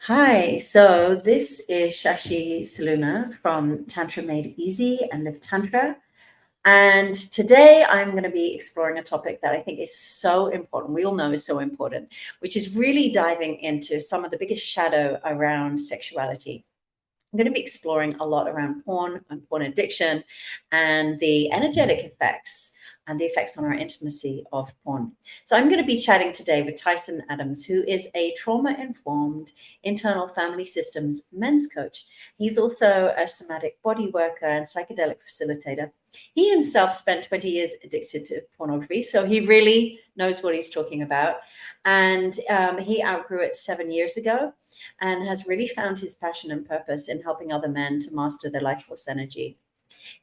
Hi, so this is Shashi Saluna from Tantra Made Easy and Live Tantra. And today I'm going to be exploring a topic that I think is so important. We all know is so important, which is really diving into some of the biggest shadow around sexuality. I'm going to be exploring a lot around porn and porn addiction and the energetic effects and the effects on our intimacy of porn. So, I'm going to be chatting today with Tyson Adams, who is a trauma informed internal family systems men's coach. He's also a somatic body worker and psychedelic facilitator. He himself spent 20 years addicted to pornography, so he really knows what he's talking about. And he outgrew it 7 years ago and has really found his passion and purpose in helping other men to master their life force energy.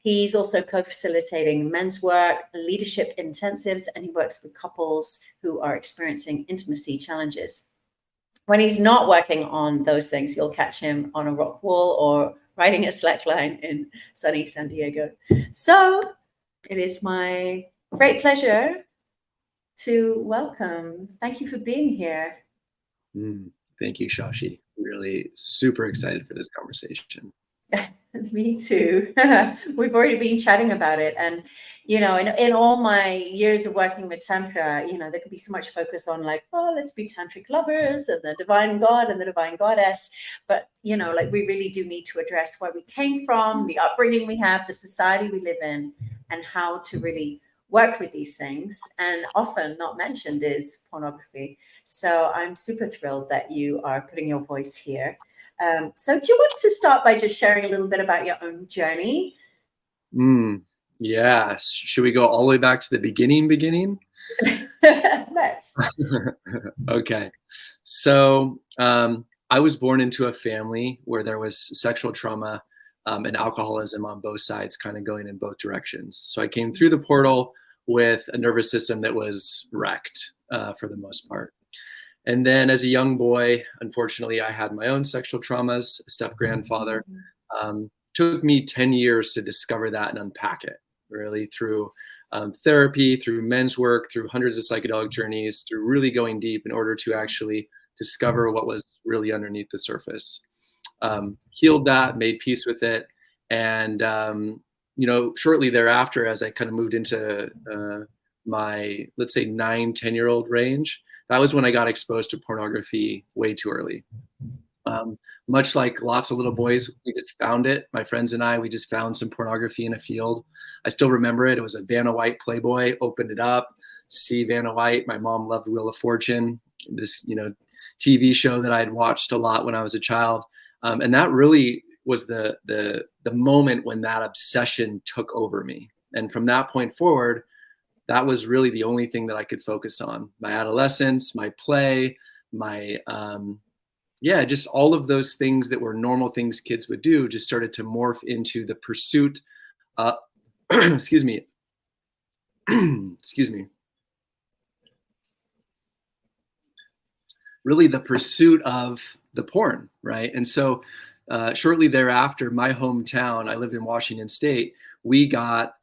He's also co-facilitating men's work, leadership intensives, and he works with couples who are experiencing intimacy challenges. When he's not working on those things, you'll catch him on a rock wall or riding a slackline in sunny San Diego. So it is my great pleasure to welcome. Thank you for being here. Thank you, Shashi. Really super excited for this conversation. Me too. We've already been chatting about it. And, in all my years of working with Tantra, there could be so much focus on like, oh, let's be tantric lovers and the divine God and the divine goddess. But, we really do need to address where we came from, the upbringing we have, the society we live in, and how to really work with these things. And often not mentioned is pornography. So I'm super thrilled that you are putting your voice here. So do you want to start by just sharing a little bit about your own journey? Yeah. Should we go all the way back to the beginning? Let's. Okay. So I was born into a family where there was sexual trauma and alcoholism on both sides, kind of going in both directions. So I came through the portal with a nervous system that was wrecked for the most part. And then as a young boy, unfortunately, I had my own sexual traumas, a step-grandfather. Took me 10 years to discover that and unpack it, really through therapy, through men's work, through hundreds of psychedelic journeys, through really going deep in order to actually discover what was really underneath the surface. Healed that, made peace with it. And, shortly thereafter, as I kind of moved into my, let's say, 9-10-year-old range, that was when I got exposed to pornography way too early. Much like lots of little boys, we just found it. My friends and I, we just found some pornography in a field. I still remember it. It was a Vanna White Playboy. Opened it up, see Vanna White. My mom loved Wheel of Fortune, this TV show that I had watched a lot when I was a child, and that really was the moment when that obsession took over me. And from that point forward, that was really the only thing that I could focus on. My adolescence, my play, my, just all of those things that were normal things kids would do just started to morph into the pursuit, excuse me, really the pursuit of the porn, right? And so shortly thereafter, my hometown, I lived in Washington State, we got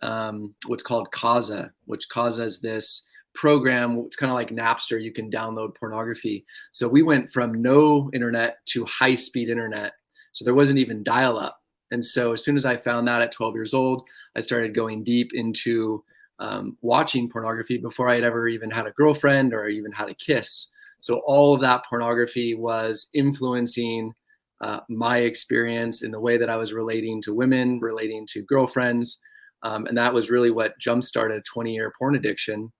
what's called Kaza, which Kaza is this program. It's kind of like Napster. You can download pornography. So we went from no internet to high-speed internet. So there wasn't even dial-up. And so as soon as I found that at 12 years old, I started going deep into watching pornography before I had ever even had a girlfriend or even had a kiss. So all of that pornography was influencing my experience in the way that I was relating to women, relating to girlfriends. And that was really what jump-started a 20-year porn addiction.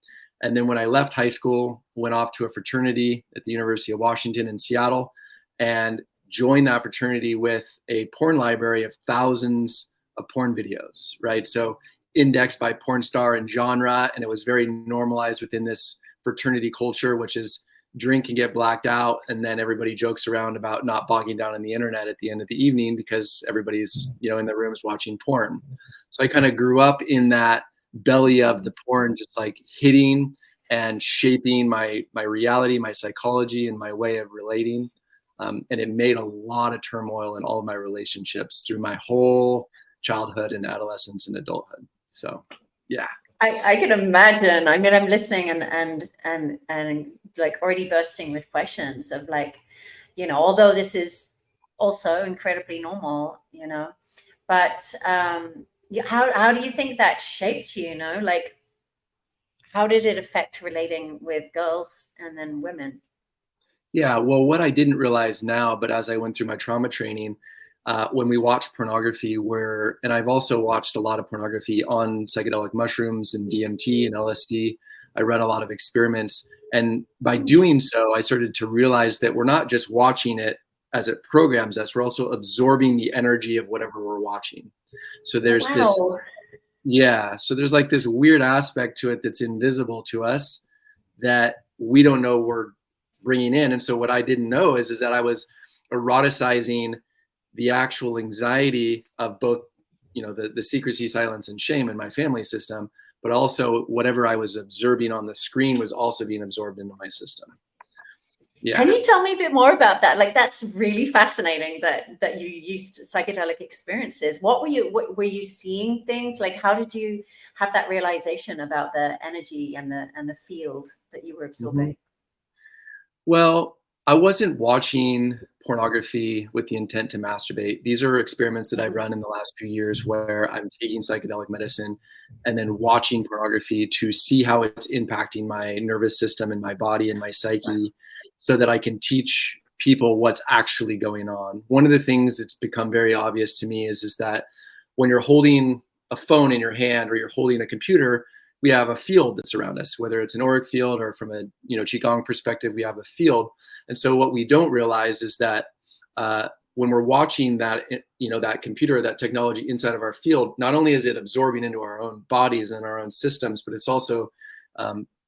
And then when I left high school, went off to a fraternity at the University of Washington in Seattle and joined that fraternity with a porn library of thousands of porn videos, right? So indexed by porn star and genre. And it was very normalized within this fraternity culture, which is drink and get blacked out, and then everybody jokes around about not bogging down on the internet at the end of the evening because everybody's in their rooms watching porn. So I kind of grew up in that belly of the porn, just like hitting and shaping my reality, my psychology, and my way of relating. And it made a lot of turmoil in all of my relationships through my whole childhood and adolescence and adulthood. So yeah. I can imagine. I mean, I'm listening and like already bursting with questions of like, although this is also incredibly normal, but yeah, how do you think that shaped you, like how did it affect relating with girls and then women? Yeah, well, what I didn't realize now, but as I went through my trauma training, when we watch pornography, and I've also watched a lot of pornography on psychedelic mushrooms and DMT and LSD. I read a lot of experiments. And by doing so, I started to realize that we're not just watching it as it programs us, we're also absorbing the energy of whatever we're watching. So there's this, Wow. yeah, so there's like this weird aspect to it that's invisible to us that we don't know we're bringing in. And so what I didn't know is that I was eroticizing the actual anxiety of both, the secrecy, silence, and shame in my family system, but also whatever I was observing on the screen was also being absorbed into my system. Can Yeah. you tell me a bit more about that? Like, that's really fascinating that you used psychedelic experiences. What were you seeing things? Like, how did you have that realization about the energy and the field that you were Mhm. absorbing? Well, I wasn't watching pornography with the intent to masturbate. These are experiments that I've Mhm. run in the last few years where I'm taking psychedelic medicine and then watching pornography to see how it's impacting my nervous system and my body and my psyche so that I can teach people what's actually going on. One of the things that's become very obvious to me is that when you're holding a phone in your hand or you're holding a computer, we have a field that's around us, whether it's an auric field or from a qigong perspective, we have a field. And so what we don't realize is that when we're watching that that computer, that technology inside of our field, not only is it absorbing into our own bodies and our own systems, but it's also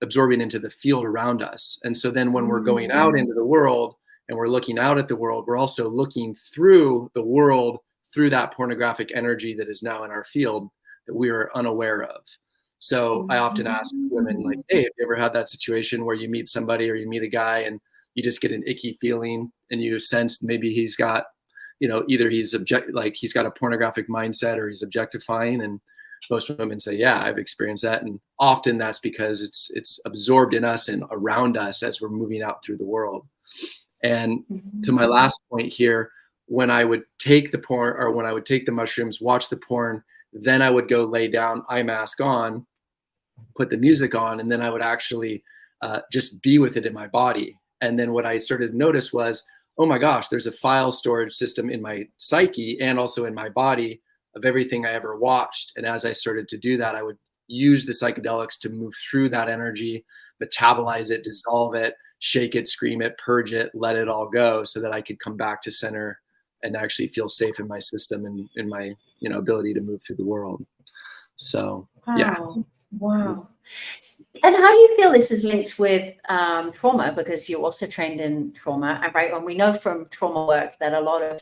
absorbing into the field around us. And so then when we're going out into the world and we're looking out at the world, we're also looking through the world through that pornographic energy that is now in our field that we are unaware of. So I often ask women, like, hey, have you ever had that situation where you meet somebody or you meet a guy and you just get an icky feeling and you sense maybe he's got, either he's got a pornographic mindset or he's objectifying. And most women say, yeah, I've experienced that. And often that's because it's absorbed in us and around us as we're moving out through the world. And to my last point here, when I would take the porn or when I would take the mushrooms, watch the porn, then I would go lay down, eye mask on, put the music on, and then I would actually just be with it in my body. And then what I started to notice was, oh my gosh, there's a file storage system in my psyche and also in my body of everything I ever watched. And as I started to do that, I would use the psychedelics to move through that energy, metabolize it, dissolve it, shake it, scream it, purge it, let it all go so that I could come back to center and actually feel safe in my system and in my ability to move through the world. So yeah. Wow. Wow. And how do you feel this is linked with trauma? Because you also trained in trauma, and right? And we know from trauma work that a lot of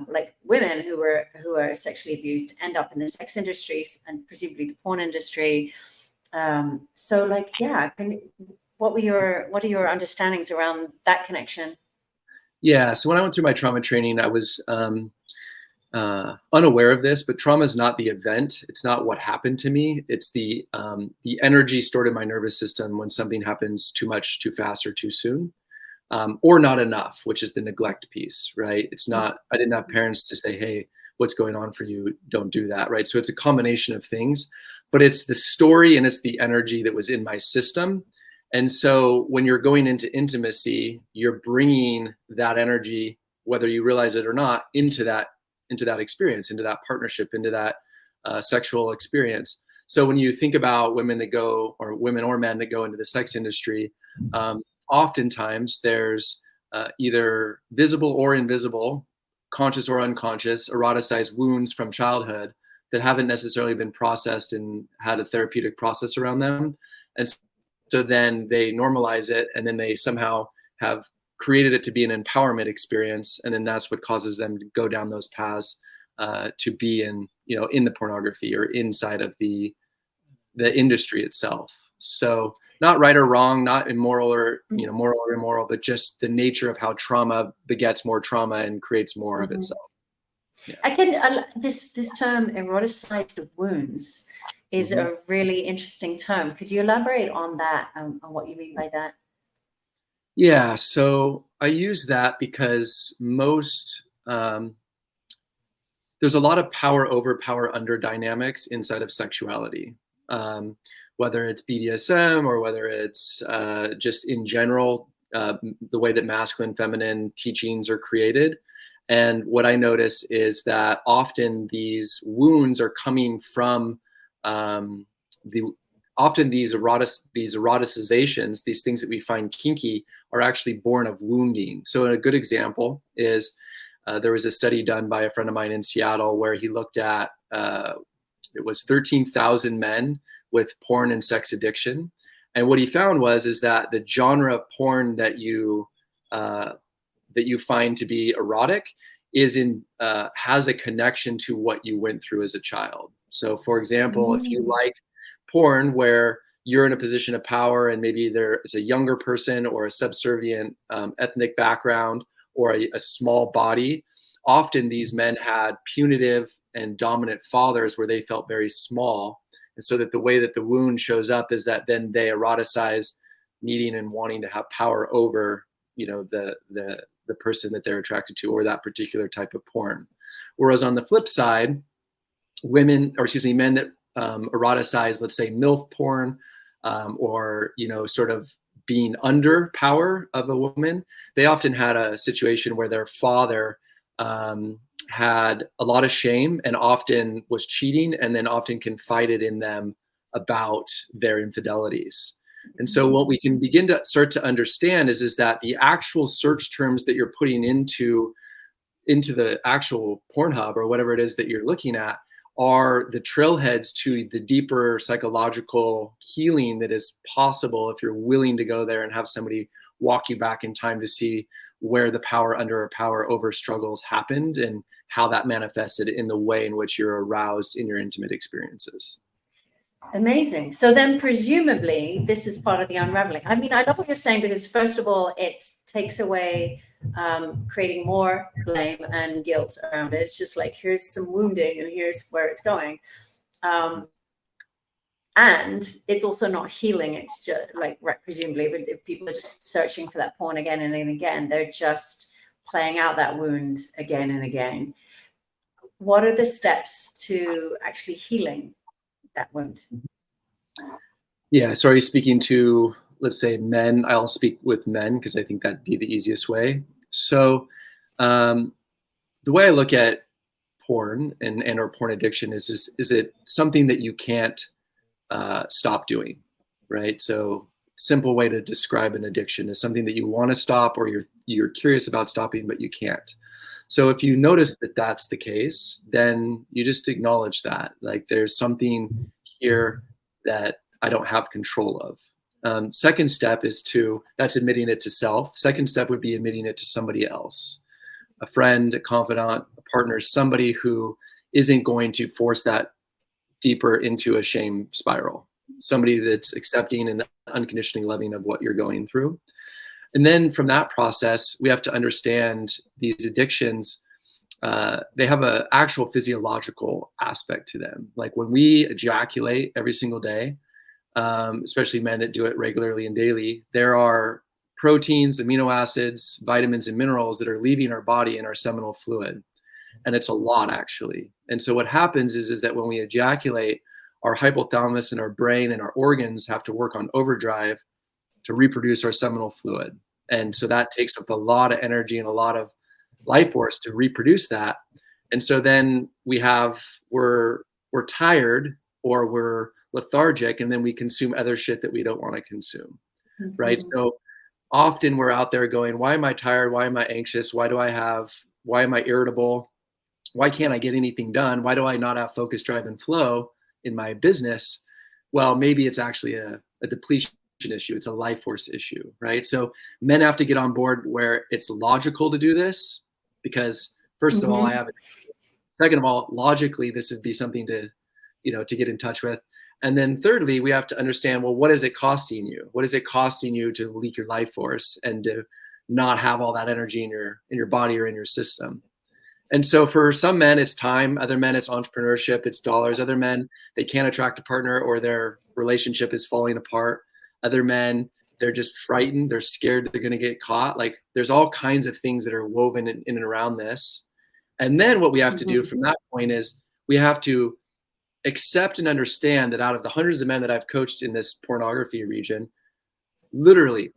like women who are sexually abused end up in the sex industries and presumably the porn industry. So, like, yeah, what are your understandings around that connection? Yeah. So when I went through my trauma training, I was unaware of this, but trauma is not the event. It's not what happened to me. It's the energy stored in my nervous system when something happens too much, too fast, or too soon, or not enough, which is the neglect piece, right? It's not. I didn't have parents to say, "Hey, what's going on for you? Don't do that," right? So it's a combination of things, but it's the story and it's the energy that was in my system. And so when you're going into intimacy, you're bringing that energy, whether you realize it or not, into that experience, into that partnership, into that sexual experience. So when you think about women that go, or women or men that go into the sex industry, oftentimes there's either visible or invisible, conscious or unconscious, eroticized wounds from childhood that haven't necessarily been processed and had a therapeutic process around them. And so then they normalize it, and then they somehow have created it to be an empowerment experience, and then that's what causes them to go down those paths to be in the pornography or inside of the industry itself. So not right or wrong, not immoral or moral or immoral, but just the nature of how trauma begets more trauma and creates more of itself. Yeah. I can this term eroticized wounds is Mm-hmm. a really interesting term. Could you elaborate on that, on what you mean by that? Yeah, so I use that because there's a lot of power over, power under dynamics inside of sexuality. Um, whether it's BDSM or whether it's just in general, the way that masculine, feminine teachings are created. And what I notice is that often these wounds are coming from um, the often these eroticizations, these things that we find kinky, are actually born of wounding. So a good example is there was a study done by a friend of mine in Seattle where he looked at it was 13,000 men with porn and sex addiction, and what he found was is that the genre of porn uh, that you find to be erotic has a connection to what you went through as a child. So, for example, if you Mm. like porn where you're in a position of power and maybe there is a younger person or a subservient ethnic background or a small body, often these men had punitive and dominant fathers where they felt very small. And so that the way that the wound shows up is that then they eroticize needing and wanting to have power over, the person that they're attracted to or that particular type of porn. Whereas on the flip side, men that eroticize, let's say, MILF porn, or sort of being under power of a woman, they often had a situation where their father had a lot of shame and often was cheating, and then often confided in them about their infidelities. And so what we can begin to start to understand is that the actual search terms that you're putting into the actual Pornhub or whatever it is that you're looking at are the trailheads to the deeper psychological healing that is possible if you're willing to go there and have somebody walk you back in time to see where the power under or power over struggles happened and how that manifested in the way in which you're aroused in your intimate experiences. Amazing. So then presumably this is part of the unraveling. I mean, I love what you're saying because first of all, it takes away creating more blame and guilt around it. It's just like, here's some wounding and here's where it's going. And it's also not healing. It's just like, presumably if people are just searching for that porn again and again, they're just playing out that wound again and again. What are the steps to actually healing that wound? Yeah, so are you speaking to, let's say, men? I'll speak with men because I think that'd be the easiest way. So um, the way I look at porn and or porn addiction is it something that you can't stop doing, right? So simple way to describe an addiction is something that you want to stop or you're curious about stopping but you can't. So if you notice that that's the case, then you just acknowledge that, like, there's something here that I don't have control of. Second step is that's admitting it to self. Second step would be admitting it to somebody else, a friend, a confidant, a partner, somebody who isn't going to force that deeper into a shame spiral, somebody that's accepting and unconditionally loving of what you're going through. And then from that process, we have to understand these addictions. They have an actual physiological aspect to them. Like when we ejaculate every single day, especially men that do it regularly and daily, there are proteins, amino acids, vitamins, and minerals that are leaving our body in our seminal fluid. And it's a lot, actually. And so what happens is that when we ejaculate, our hypothalamus and our brain and our organs have to work on overdrive to reproduce our seminal fluid. And so that takes up a lot of energy and a lot of life force to reproduce that. And so then we're tired or we're lethargic, and then we consume other shit that we don't want to consume. Mm-hmm. Right. So often we're out there going, why am I tired? Why am I anxious? Why am I irritable? Why can't I get anything done? Why do I not have focus, drive, and flow in my business? Well, maybe it's actually a depletion issue. It's a life force issue, right? So men have to get on board where it's logical to do this because first of all, I have it. Second of all, logically, this would be something to get in touch with. And then thirdly, we have to understand, well, what is it costing you? What is it costing you to leak your life force and to not have all that energy in your body or in your system? And so for some men, it's time. Other men, it's entrepreneurship, it's dollars. Other men, they can't attract a partner or their relationship is falling apart. Other men, They're just frightened. They're scared they're going to get caught. Like there's all kinds of things that are woven in and around this. And then what we have to do from that point is we have to accept and understand that out of the hundreds of men that I've coached in this pornography region, literally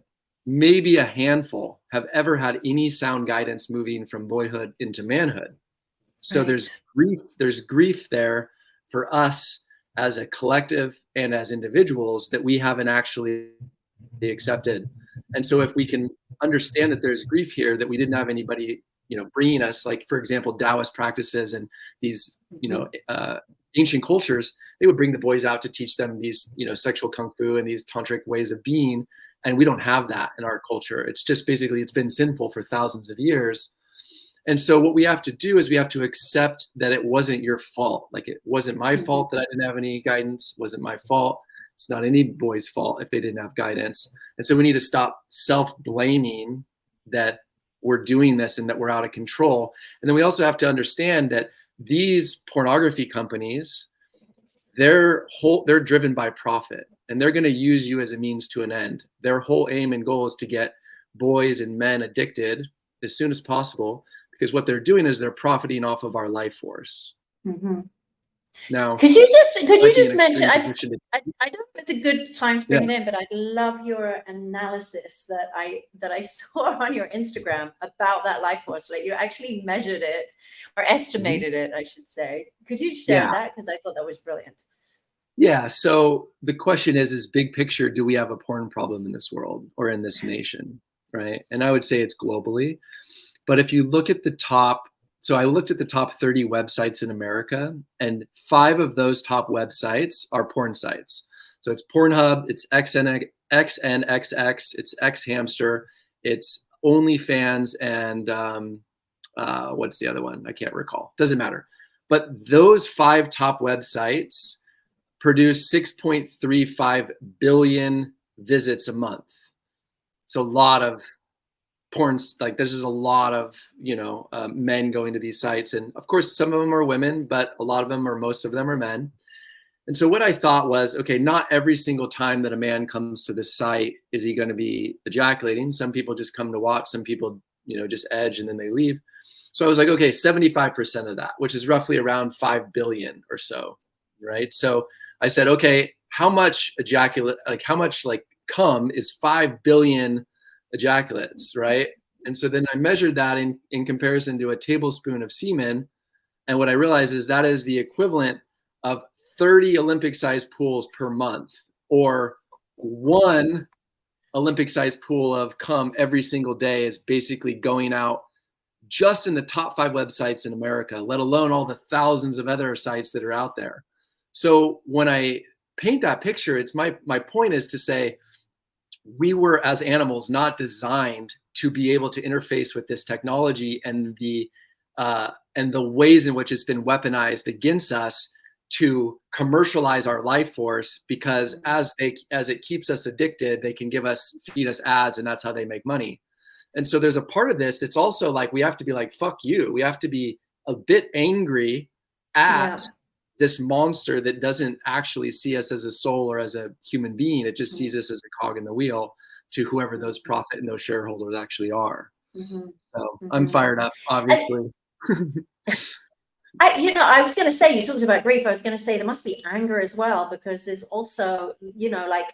maybe a handful have ever had any sound guidance moving from boyhood into manhood. So there's grief there for us as a collective and as individuals that we haven't actually accepted. And so if we can understand that there's grief here, that we didn't have anybody, bringing us, like, for example, Taoist practices and these, ancient cultures, they would bring the boys out to teach them these, sexual kung fu and these tantric ways of being. And we don't have that in our culture. It's just basically, it's been sinful for thousands of years. And so what we have to do is we have to accept that it wasn't your fault. Like it wasn't my fault that I didn't have any guidance. It wasn't my fault. It's not any boy's fault if they didn't have guidance. And so we need to stop self-blaming that we're doing this and that we're out of control. And then we also have to understand that these pornography companies, they're driven by profit, and they're going to use you as a means to an end. Their whole aim and goal is to get boys and men addicted as soon as possible, because what they're doing is they're profiting off of our life force. Now, could you just mention, I don't know if it's a good time to bring it in, but I'd love your analysis that I saw on your Instagram about that life force. Like you actually measured it or estimated it, I should say. Could you share that? Because I thought that was brilliant. Yeah. So the question is big picture, do we have a porn problem in this world or in this nation? Right. And I would say it's globally. But if you look at the top, so I looked at the top 30 websites in America, and 5 of those top websites are porn sites. So it's Pornhub, it's XNXX, it's XHamster, it's OnlyFans, and what's the other one? I can't recall. Doesn't matter. But those 5 top websites produce 6.35 billion visits a month. It's a lot of porn. Like there's just a lot of men going to these sites, and of course some of them are women, but a lot of them, or most of them, are men. And so what I thought was, okay, not every single time that a man comes to this site is he going to be ejaculating. Some people just come to watch, some people just edge and then they leave. So I was like, okay, 75% of that, which is roughly around 5 billion or so, right? So I said, okay, how much cum is 5 billion ejaculates, right? And so then I measured that in comparison to a tablespoon of semen. And what I realized is that is the equivalent of 30 Olympic-sized pools per month, or 1 Olympic-sized pool of cum every single day is basically going out just in the top 5 websites in America, let alone all the thousands of other sites that are out there. So when I paint that picture, it's my point is to say, we were, as animals, not designed to be able to interface with this technology and the ways in which it's been weaponized against us to commercialize our life force, because as it keeps us addicted, they can feed us ads, and that's how they make money. And so there's a part of this that's also like, we have to be like, fuck you. We have to be a bit angry at this monster that doesn't actually see us as a soul or as a human being. It just sees us as a cog in the wheel to whoever those profit and those shareholders actually are. So I'm fired up, obviously. I was going to say, you talked about grief. I was going to say there must be anger as well, because there's also, like,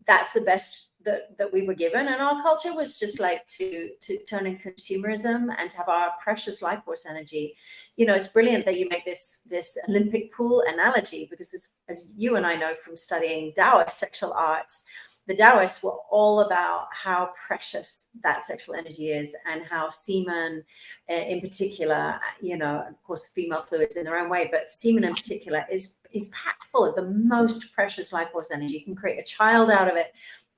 that's the best that we were given, and our culture was just like to turn in consumerism and to have our precious life force energy. It's brilliant that you make this Olympic pool analogy, because as you and I know from studying Taoist sexual arts, the Taoists were all about how precious that sexual energy is, and how semen in particular, of course female fluids in their own way, but semen in particular is packed full of the most precious life force energy. You can create a child out of it.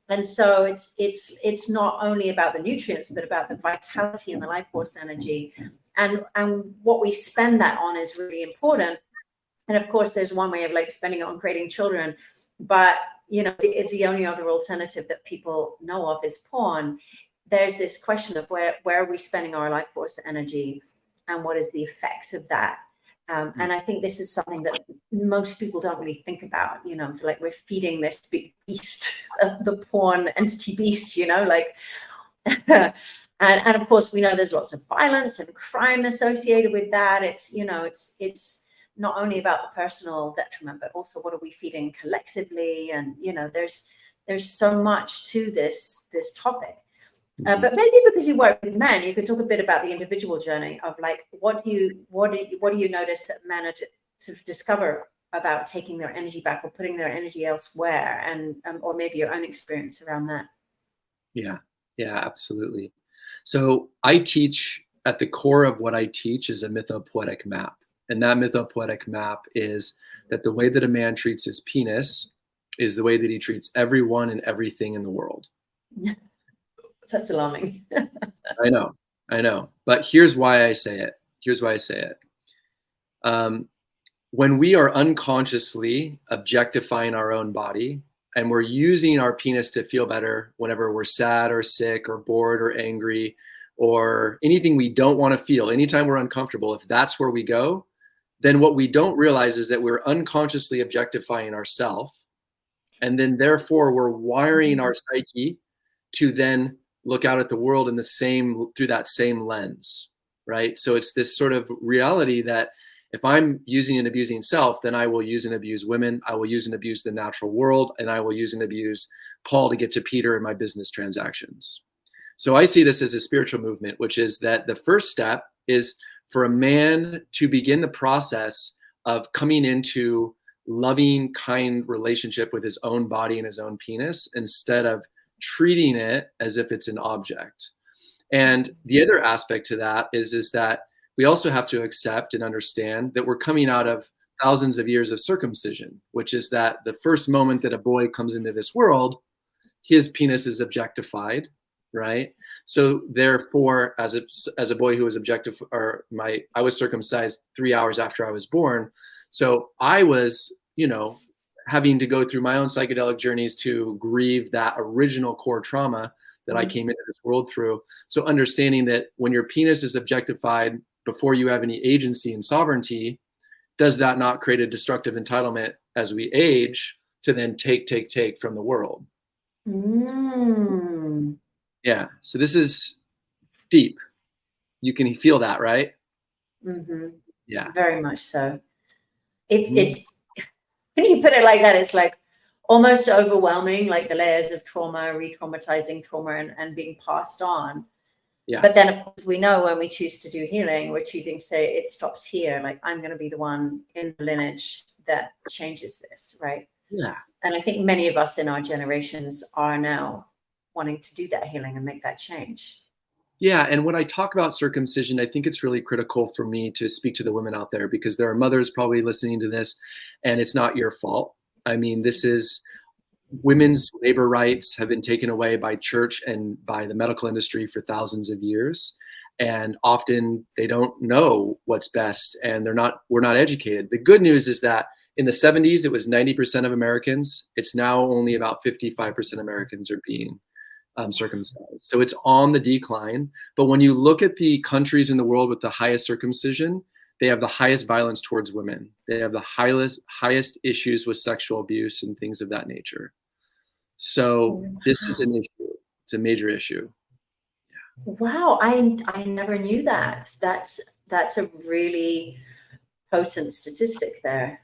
And so it's not only about the nutrients, but about the vitality and the life force energy. And what we spend that on is really important. And of course, there's one way of like spending it on creating children. But, if the only other alternative that people know of is porn, there's this question of where are we spending our life force energy, and what is the effect of that? And I think this is something that most people don't really think about, you know, like we're feeding this big beast, the porn entity beast, you know, like, and of course we know there's lots of violence and crime associated with that. It's, you know, it's not only about the personal detriment, but also what are we feeding collectively? And, you know, there's so much to this topic. But maybe because you work with men, you could talk a bit about the individual journey of like, what do you notice that men are to discover about taking their energy back or putting their energy elsewhere, and or maybe your own experience around that. Yeah, yeah, absolutely. So I teach, at the core of what I teach is a mythopoetic map. And that mythopoetic map is that the way that a man treats his penis is the way that he treats everyone and everything in the world. That's alarming. I know. But here's why I say it. Here's why I say it. When we are unconsciously objectifying our own body, and we're using our penis to feel better whenever we're sad or sick or bored or angry or anything we don't want to feel, anytime we're uncomfortable, if that's where we go, then what we don't realize is that we're unconsciously objectifying ourselves. And then therefore we're wiring our psyche to then look out at the world in the same, through that same lens, right? So it's this sort of reality that if I'm using and abusing self, then I will use and abuse women. I will use and abuse the natural world, and I will use and abuse Paul to get to Peter in my business transactions. So I see this as a spiritual movement, which is that the first step is for a man to begin the process of coming into loving, kind relationship with his own body and his own penis, instead of treating it as if it's an object. And the other aspect to that is that we also have to accept and understand that we're coming out of thousands of years of circumcision, which is that the first moment that a boy comes into this world, his penis is objectified, right? So therefore, as a boy who was I was circumcised 3 hours after I was born. So I was, you know, having to go through my own psychedelic journeys to grieve that original core trauma that I came into this world through. So understanding that when your penis is objectified before you have any agency and sovereignty, does that not create a destructive entitlement as we age to then take from the world? Yeah. So this is deep. You can feel that, right? Yeah. Very much so. If it, when you put it like that, it's like almost overwhelming, like the layers of trauma, re-traumatizing trauma, and being passed on. Yeah. But then, of course, we know when we choose to do healing, we're choosing to say it stops here. Like, I'm going to be the one in the lineage that changes this, right? Yeah. And I think many of us in our generations are now wanting to do that healing and make that change. Yeah. And when I talk about circumcision, I think it's really critical for me to speak to the women out there, because there are mothers probably listening to this, and it's not your fault. I mean, this is women's labor rights have been taken away by church and by the medical industry for thousands of years. And often they don't know what's best, and we're not educated. The good news is that in the 70s, it was 90% of Americans. It's now only about 55% Americans are being circumcised. So it's on the decline. But when you look at the countries in the world with the highest circumcision, they have the highest violence towards women. They have the highest issues with sexual abuse and things of that nature. So this is an issue. It's a major issue. Wow, I never knew that. That's a really potent statistic there.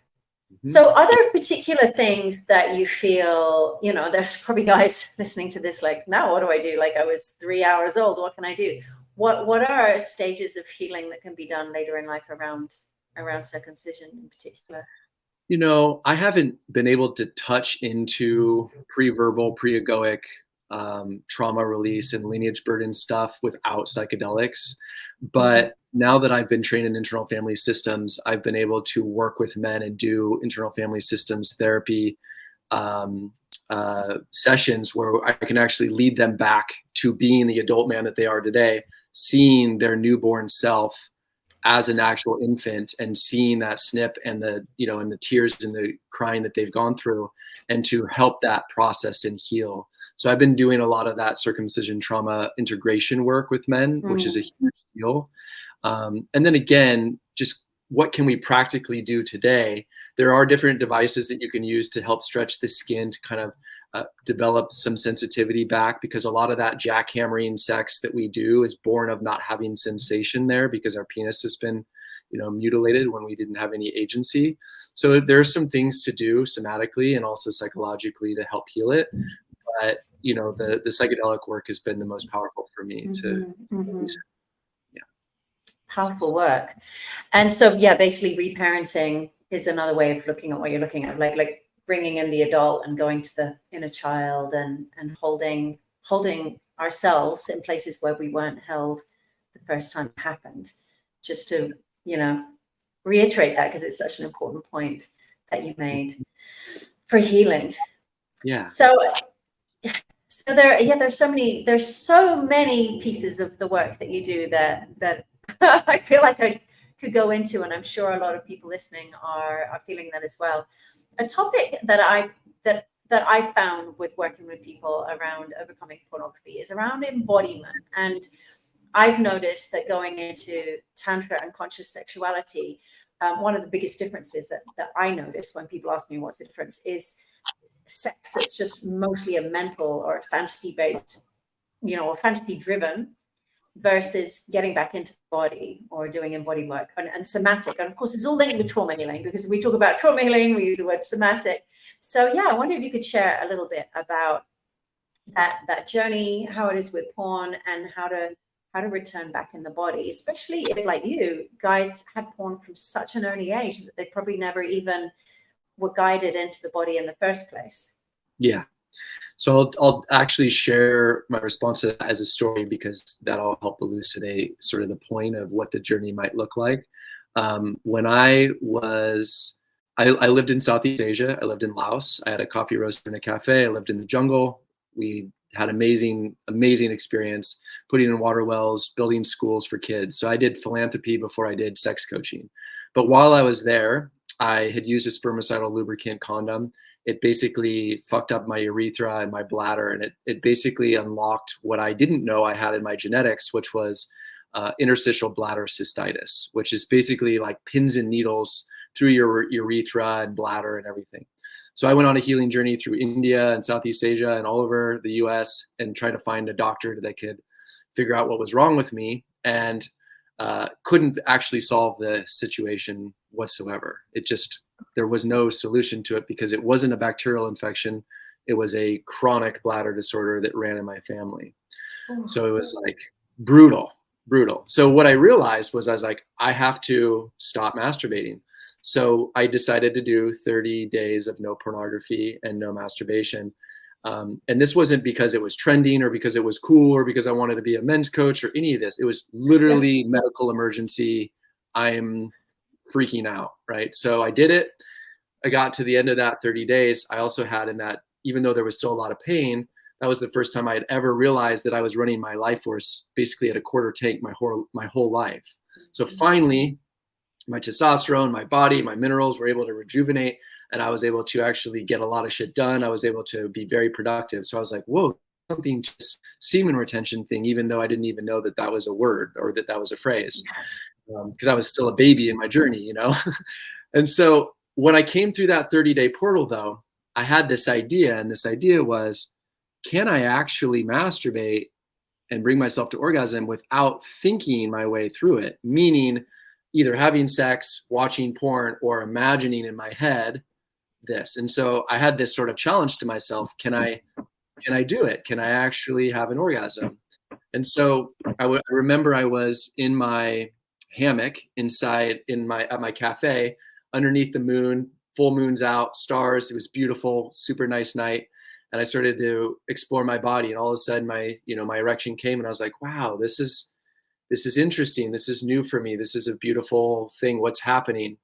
So are there particular things that you feel, you know, there's probably guys listening to this like, now what do I do? Like, I was 3 hours old. What can I do? What are stages of healing that can be done later in life around circumcision in particular? You know, I haven't been able to touch into pre-verbal, pre-egoic trauma release and lineage burden stuff without psychedelics. But now that I've been trained in internal family systems, I've been able to work with men and do internal family systems therapy sessions where I can actually lead them back to being the adult man that they are today, seeing their newborn self as an actual infant and seeing that snip and the, you know, and the tears and the crying that they've gone through, and to help that process and heal. So I've been doing a lot of that circumcision trauma integration work with men, which is a huge deal. And then again, just what can we practically do today? There are different devices that you can use to help stretch the skin to kind of develop some sensitivity back, because a lot of that jackhammering sex that we do is born of not having sensation there, because our penis has been, mutilated when we didn't have any agency. So there's some things to do somatically and also psychologically to help heal it. But the psychedelic work has been the most powerful for me to yeah. Powerful work. And so, yeah, basically reparenting is another way of looking at what you're looking at, like bringing in the adult and going to the inner child and holding ourselves in places where we weren't held the first time it happened. Just to, reiterate that, because it's such an important point that you made for healing. Yeah. So there's so many pieces of the work that you do that I feel like I could go into, and I'm sure a lot of people listening are feeling that as well. A topic that I found with working with people around overcoming pornography is around embodiment. And I've noticed that going into Tantra and conscious sexuality, one of the biggest differences that I noticed when people ask me what's the difference is sex that's just mostly a mental or a fantasy based, or fantasy driven, versus getting back into the body or doing embodied work and somatic. And of course, it's all linked with trauma healing, because if we talk about trauma healing, we use the word somatic. So yeah, I wonder if you could share a little bit about that journey, how it is with porn, and how to return back in the body, especially if, like you guys, had porn from such an early age that they probably never even were guided into the body in the first place. Yeah. So I'll actually share my response to that as a story, because that'll help elucidate sort of the point of what the journey might look like. When I lived in Southeast Asia. I lived in Laos. I had a coffee roaster in a cafe. I lived in the jungle. We had amazing experience putting in water wells, building schools for kids. So I did philanthropy before I did sex coaching. But while I was there, I had used a spermicidal lubricant condom. It basically fucked up my urethra and my bladder, and it basically unlocked what I didn't know I had in my genetics, which was interstitial bladder cystitis, which is basically like pins and needles through your urethra and bladder and everything. So I went on a healing journey through India and Southeast Asia and all over the US, and tried to find a doctor that could figure out what was wrong with me, and couldn't actually solve the situation whatsoever. There was no solution to it, because it wasn't a bacterial infection. It was a chronic bladder disorder that ran in my family. So it was like brutal. So what I realized was, I was like, I have to stop masturbating. So I decided to do 30 days of no pornography and no masturbation. And this wasn't because it was trending or because it was cool or because I wanted to be a men's coach or any of this. It was literally medical emergency. I am freaking out, right? So I did it. I got to the end of that 30 days. I also had, in that, even though there was still a lot of pain, that was the first time I had ever realized that I was running my life force basically at a quarter tank my whole life. So finally, my testosterone, my body, my minerals were able to rejuvenate, and I was able to actually get a lot of shit done. I was able to be very productive. So I was like, whoa, something, just semen retention thing, even though I didn't even know that that was a word or that was a phrase, because I was still a baby in my journey, And so when I came through that 30-day portal, though, I had this idea, and this idea was, can I actually masturbate and bring myself to orgasm without thinking my way through it? Meaning either having sex, watching porn, or imagining in my head this. And so I had this sort of challenge to myself. Can I do it? Can I actually have an orgasm? And so I remember I was in my hammock at my cafe, underneath the moon, full moon's out, stars. It was beautiful, super nice night. And I started to explore my body, and all of a sudden my erection came, and I was like, wow, this is interesting. This is new for me. This is a beautiful thing. What's happening?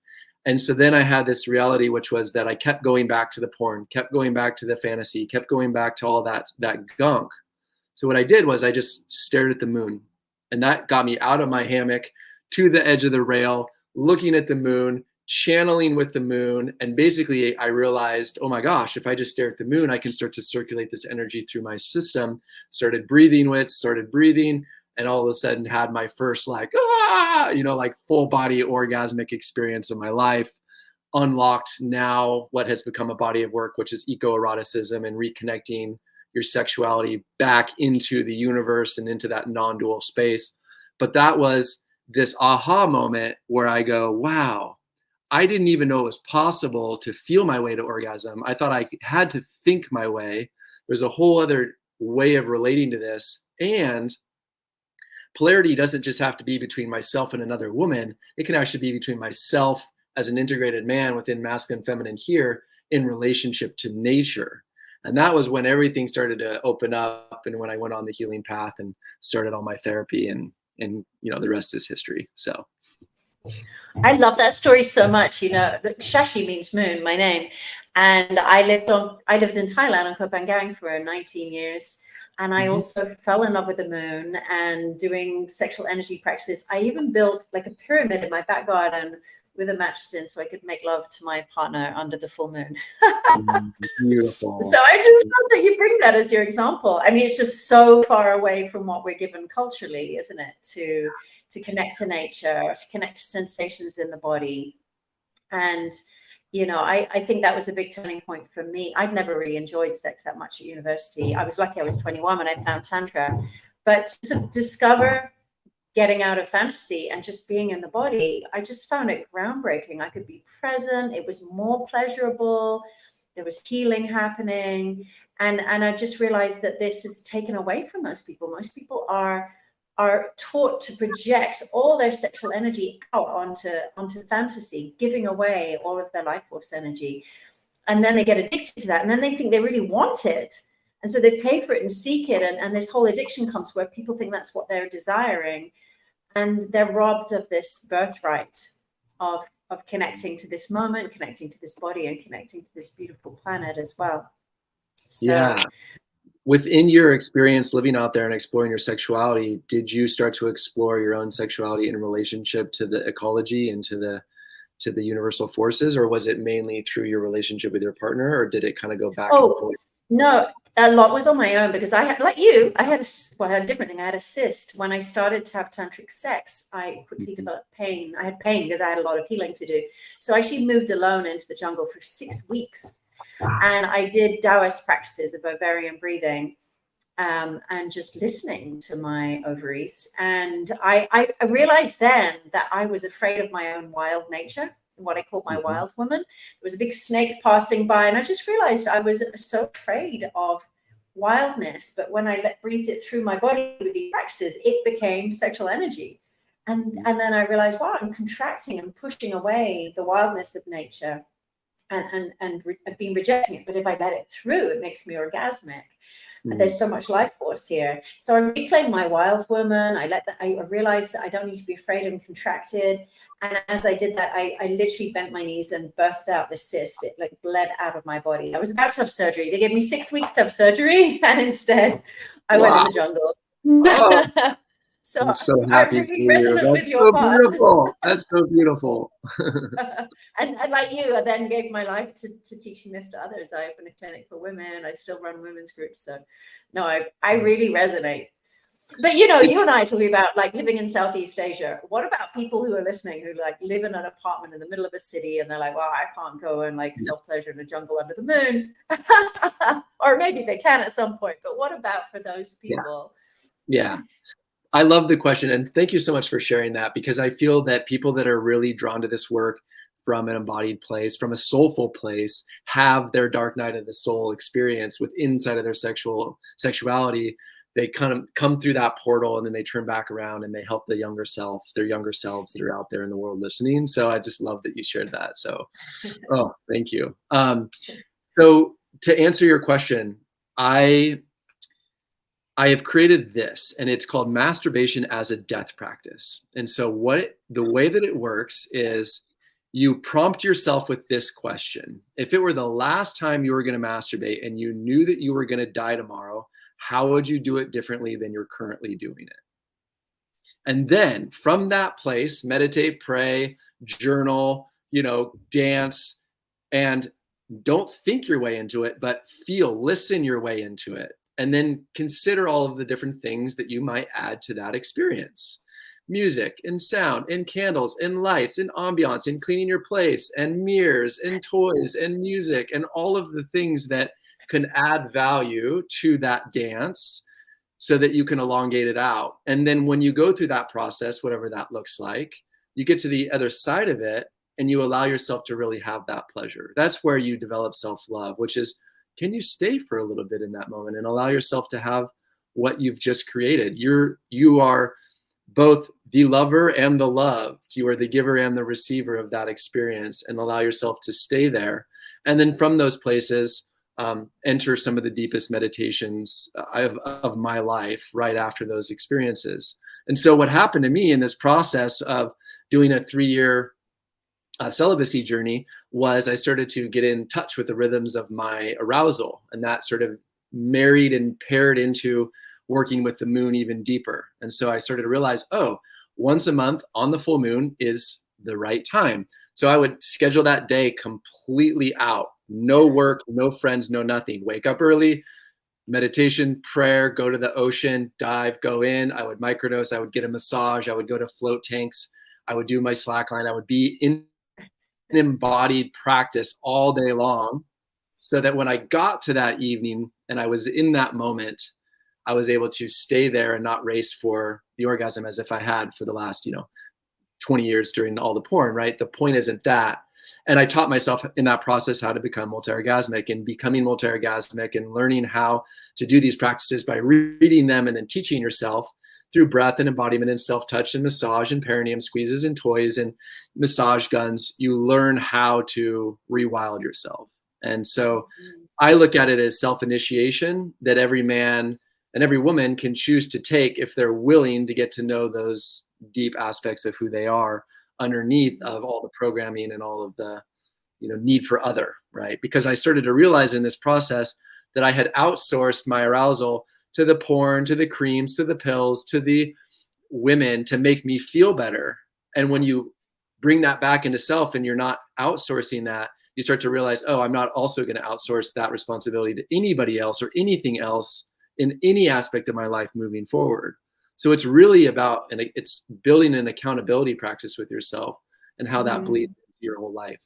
And so then I had this reality, which was that I kept going back to the porn, kept going back to the fantasy, kept going back to all that gunk. So what I did was I just stared at the moon, and that got me out of my hammock to the edge of the rail, looking at the moon, channeling with the moon. And basically I realized, oh my gosh, if I just stare at the moon, I can start to circulate this energy through my system. Started breathing. and all of a sudden had my first like, ah, like full body orgasmic experience of my life. Unlocked now what has become a body of work, which is eco-eroticism and reconnecting your sexuality back into the universe and into that non-dual space. But that was this aha moment where I go, wow, I didn't even know it was possible to feel my way to orgasm. I thought I had to think my way. There's a whole other way of relating to this. And polarity doesn't just have to be between myself and another woman. It can actually be between myself as an integrated man within masculine, feminine here in relationship to nature. And that was when everything started to open up, and when I went on the healing path and started all my therapy, and the rest is history. So I love that story so much. Shashi means moon, my name. And I lived in Thailand on Koh Phangan for 19 years. And I also fell in love with the moon and doing sexual energy practices. I even built like a pyramid in my back garden with a mattress in so I could make love to my partner under the full moon. Beautiful. So I just love that you bring that as your example. I mean, it's just so far away from what we're given culturally, isn't it? To connect to nature, to connect to sensations in the body. And, I think that was a big turning point for me. I'd never really enjoyed sex that much at university. I was lucky I was 21 when I found Tantra. But to discover getting out of fantasy and just being in the body, I just found it groundbreaking. I could be present. It was more pleasurable. There was healing happening. And I just realized that this is taken away from most people. Most people are taught to project all their sexual energy out onto fantasy, giving away all of their life force energy. And then they get addicted to that. And then they think they really want it. And so they pay for it and seek it. And this whole addiction comes where people think that's what they're desiring. And they're robbed of this birthright of connecting to this moment, connecting to this body, and connecting to this beautiful planet as well. So, yeah. Within your experience living out there and exploring your sexuality, did you start to explore your own sexuality in relationship to the ecology and to the universal forces, or was it mainly through your relationship with your partner, or did it kind of go back and forth? No, a lot was on my own because I had, like you, I had a different thing. I had a cyst. When I started to have tantric sex, I quickly developed pain. I had pain because I had a lot of healing to do. So I actually moved alone into the jungle for 6 weeks. And I did Taoist practices of ovarian breathing, and just listening to my ovaries. And I realized then that I was afraid of my own wild nature, what I called my wild woman. There was a big snake passing by, and I just realized I was so afraid of wildness. But when I breathed it through my body with these practices, it became sexual energy. And then I realized, wow, I'm contracting and pushing away the wildness of nature. And I've been rejecting it, but if I let it through, it makes me orgasmic. And there's so much life force here. So I reclaimed my wild woman. I realized that I don't need to be afraid and contracted. And as I did that, I literally bent my knees and birthed out the cyst. It like bled out of my body. I was about to have surgery. They gave me 6 weeks to have surgery, and instead I went in the jungle. Oh. So I'm so happy I'm really for you. resonant with That's your so path. beautiful. That's so beautiful. And like you, I then gave my life to teaching this to others. I opened a clinic for women. I still run women's groups. So no, I really resonate. But you and I are talking about like living in Southeast Asia. What about people who are listening who like live in an apartment in the middle of a city and they're like, well, I can't go and like self-pleasure in a jungle under the moon. Or maybe they can at some point. But what about for those people? Yeah. I love the question, and thank you so much for sharing that, because I feel that people that are really drawn to this work from an embodied place, from a soulful place, have their dark night of the soul experience with inside of their sexuality. They kind of come through that portal, and then they turn back around and they help their younger selves that are out there in the world listening. So I just love that you shared that. So, oh, thank you. So to answer your question, I have created this, and it's called masturbation as a death practice. And so the way that it works is you prompt yourself with this question. If it were the last time you were going to masturbate and you knew that you were going to die tomorrow, how would you do it differently than you're currently doing it? And then from that place, meditate, pray, journal, dance, and don't think your way into it, but listen your way into it. and then consider all of the different things that you might add to that experience. Music and sound and candles and lights and ambiance and cleaning your place and mirrors and toys and music and all of the things that can add value to that dance so that you can elongate it out. And then when you go through that process, whatever that looks like, you get to the other side of it and you allow yourself to really have that pleasure. That's where you develop self-love, which is, can you stay for a little bit in that moment and allow yourself to have what you've just created? You are both the lover and the loved. You are the giver and the receiver of that experience, and allow yourself to stay there. And then from those places, enter some of the deepest meditations of my life right after those experiences. And so what happened to me in this process of doing a 3-year celibacy journey was I started to get in touch with the rhythms of my arousal, and that sort of married and paired into working with the moon even deeper. And so I started to realize, oh, once a month on the full moon is the right time. So I would schedule that day completely out. No work, no friends, no nothing. Wake up early, meditation, prayer, go to the ocean, dive, go in. I would microdose. I would get a massage. I would go to float tanks. I would do my slackline. I would be in embodied practice all day long, so that when I got to that evening and I was in that moment, I was able to stay there and not race for the orgasm as if I had for the last, 20 years during all the porn, right? The point isn't that. And I taught myself in that process how to become multi-orgasmic, and becoming multi-orgasmic and learning how to do these practices by reading them and then teaching yourself through breath and embodiment and self-touch and massage and perineum squeezes and toys and massage guns. You learn how to rewild yourself. And so I look at it as self-initiation that every man and every woman can choose to take if they're willing to get to know those deep aspects of who they are underneath of all the programming and all of the need for other, right? Because I started to realize in this process that I had outsourced my arousal to the porn, to the creams, to the pills, to the women to make me feel better. And when you bring that back into self and you're not outsourcing that, you start to realize, oh, I'm not also going to outsource that responsibility to anybody else or anything else in any aspect of my life moving forward. So it's really about, and it's building an accountability practice with yourself and how that bleeds into your whole life.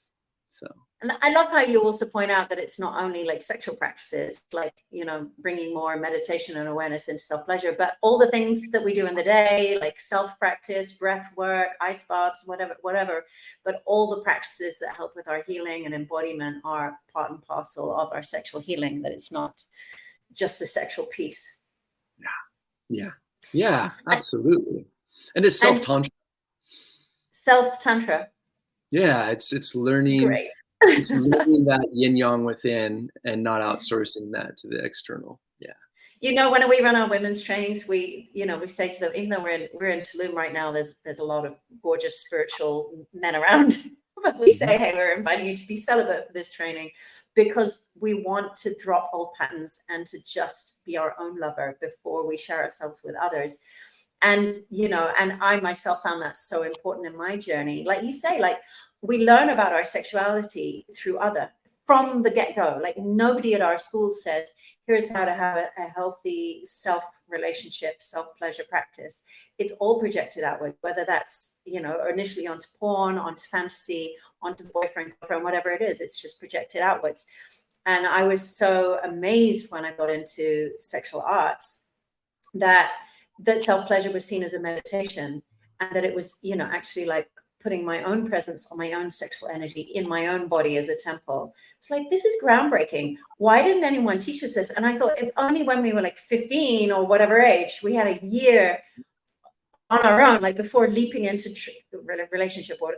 So. And I love how you also point out that it's not only like sexual practices, like, bringing more meditation and awareness into self-pleasure, but all the things that we do in the day, like self-practice, breath work, ice baths, whatever. But all the practices that help with our healing and embodiment are part and parcel of our sexual healing, that it's not just the sexual piece. Yeah, absolutely. And it's self-tantra. Self-tantra. Yeah, it's learning. Great. It's learning that yin yang within and not outsourcing that to the external. Yeah. When we run our women's trainings, we say to them, even though we're in Tulum right now, there's a lot of gorgeous spiritual men around, but we say, hey, we're inviting you to be celibate for this training, because we want to drop old patterns and to just be our own lover before we share ourselves with others. And, and I myself found that so important in my journey. Like you say, like, we learn about our sexuality through from the get-go. Like, nobody at our school says, here's how to have a healthy self-relationship, self-pleasure practice. It's all projected outward, whether that's, initially onto porn, onto fantasy, onto the boyfriend, girlfriend, whatever it is, it's just projected outwards. And I was so amazed when I got into sexual arts that self-pleasure was seen as a meditation, and that it was, actually like putting my own presence or my own sexual energy in my own body as a temple. It's like, this is groundbreaking. Why didn't anyone teach us this? And I thought, if only when we were like 15 or whatever age, we had a year on our own, like before leaping into relationship, or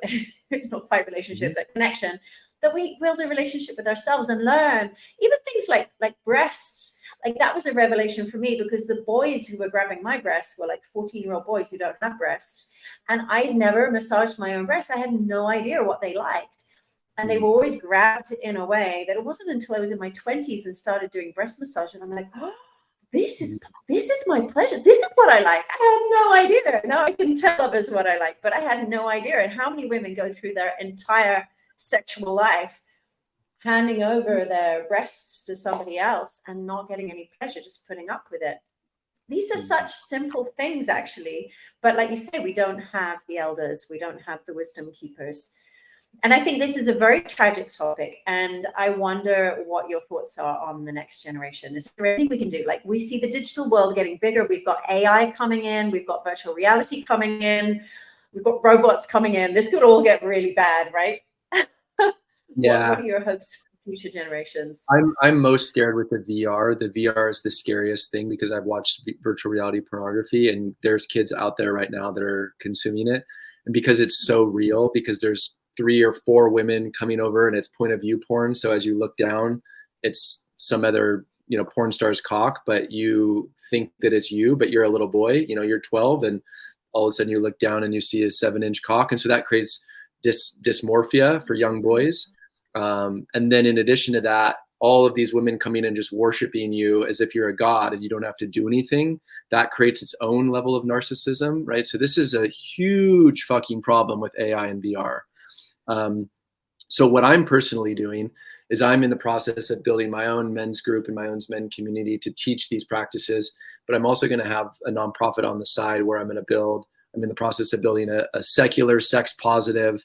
not quite relationship, but connection, that we build a relationship with ourselves and learn even things like breasts. Like, that was a revelation for me, because the boys who were grabbing my breasts were like 14-year-old boys who don't have breasts. And I never massaged my own breasts. I had no idea what they liked. And they were always grabbed in a way that it wasn't until I was in my 20s and started doing breast massage, and I'm like, oh, this is my pleasure. This is what I like. I had no idea. Now I can tell others what I like, but I had no idea. And how many women go through their entire sexual life handing over their breasts to somebody else and not getting any pleasure, just putting up with it. These are such simple things, actually. But like you say, we don't have the elders, we don't have the wisdom keepers. And I think this is a very tragic topic. And I wonder what your thoughts are on the next generation. Is there anything we can do? Like, we see the digital world getting bigger. We've got AI coming in. We've got virtual reality coming in. We've got robots coming in. This could all get really bad, right? Yeah. What are your hopes for future generations? I'm most scared with the VR. The VR is the scariest thing because I've watched virtual reality pornography, and there's kids out there right now that are consuming it. And because it's so real, because there's 3 or 4 women coming over and it's point of view porn. So as you look down, it's some other, porn star's cock, but you think that it's you, but you're a little boy, you're 12, and all of a sudden you look down and you see a 7-inch cock. And so that creates dysmorphia for young boys. And then in addition to that, all of these women coming and just worshiping you as if you're a god and you don't have to do anything, that creates its own level of narcissism, right? So this is a huge fucking problem with AI and VR. So what I'm personally doing is I'm in the process of building my own men's group and my own men's community to teach these practices, but I'm also going to have a nonprofit on the side where I'm in the process of building a secular, sex positive,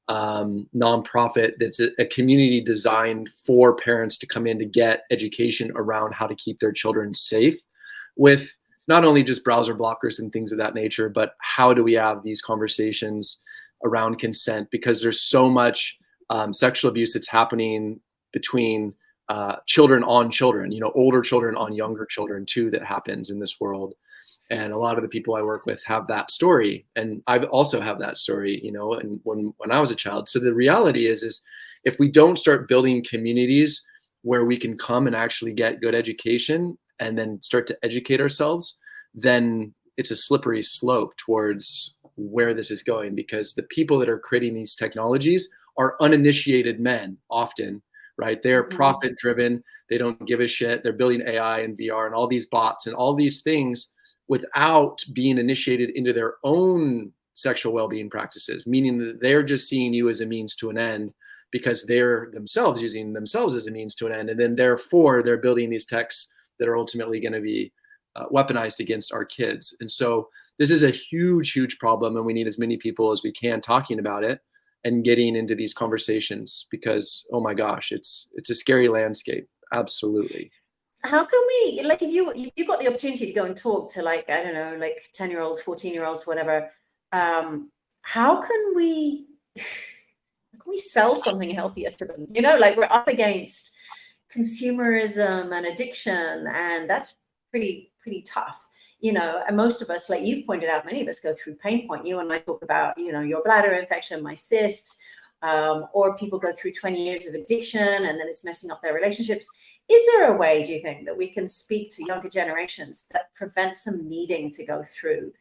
nonprofit that's a community designed for parents to come in to get education around how to keep their children safe with not only just browser blockers and things of that nature, but how do we have these conversations around consent, because there's so much sexual abuse that's happening between children on children, older children on younger children too, that happens in this world. And a lot of the people I work with have that story. And I also have that story, and when I was a child. So the reality is if we don't start building communities where we can come and actually get good education and then start to educate ourselves, then it's a slippery slope towards where this is going, because the people that are creating these technologies are uninitiated men often, right? They're profit driven. They don't give a shit. They're building AI and VR and all these bots and all these things without being initiated into their own sexual well-being practices, meaning that they're just seeing you as a means to an end because they're themselves using themselves as a means to an end. And then therefore they're building these techs that are ultimately going to be weaponized against our kids. And so this is a huge, huge problem. And we need as many people as we can talking about it and getting into these conversations, because, oh my gosh, it's a scary landscape. Absolutely. How can we, like, if you got the opportunity to go and talk to, like, I don't know, like 10-year-olds, 14-year-olds, whatever, how can we sell something healthier to them? Like, we're up against consumerism and addiction, and that's pretty tough. And most of us, like you've pointed out, many of us go through pain point. You and I talk about, your bladder infection, my cysts, or people go through 20 years of addiction and then it's messing up their relationships. Is there a way, do you think, that we can speak to younger generations that prevents them needing to go through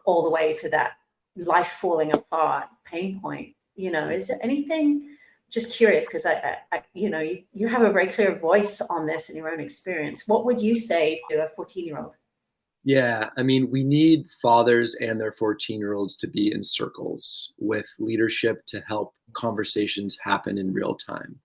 all the way to that life falling apart pain point? Is there anything? Just curious, because I you have a very clear voice on this in your own experience. What would you say to a 14-year-old? Yeah, I mean, we need fathers and their 14-year-olds to be in circles with leadership to help conversations happen in real time.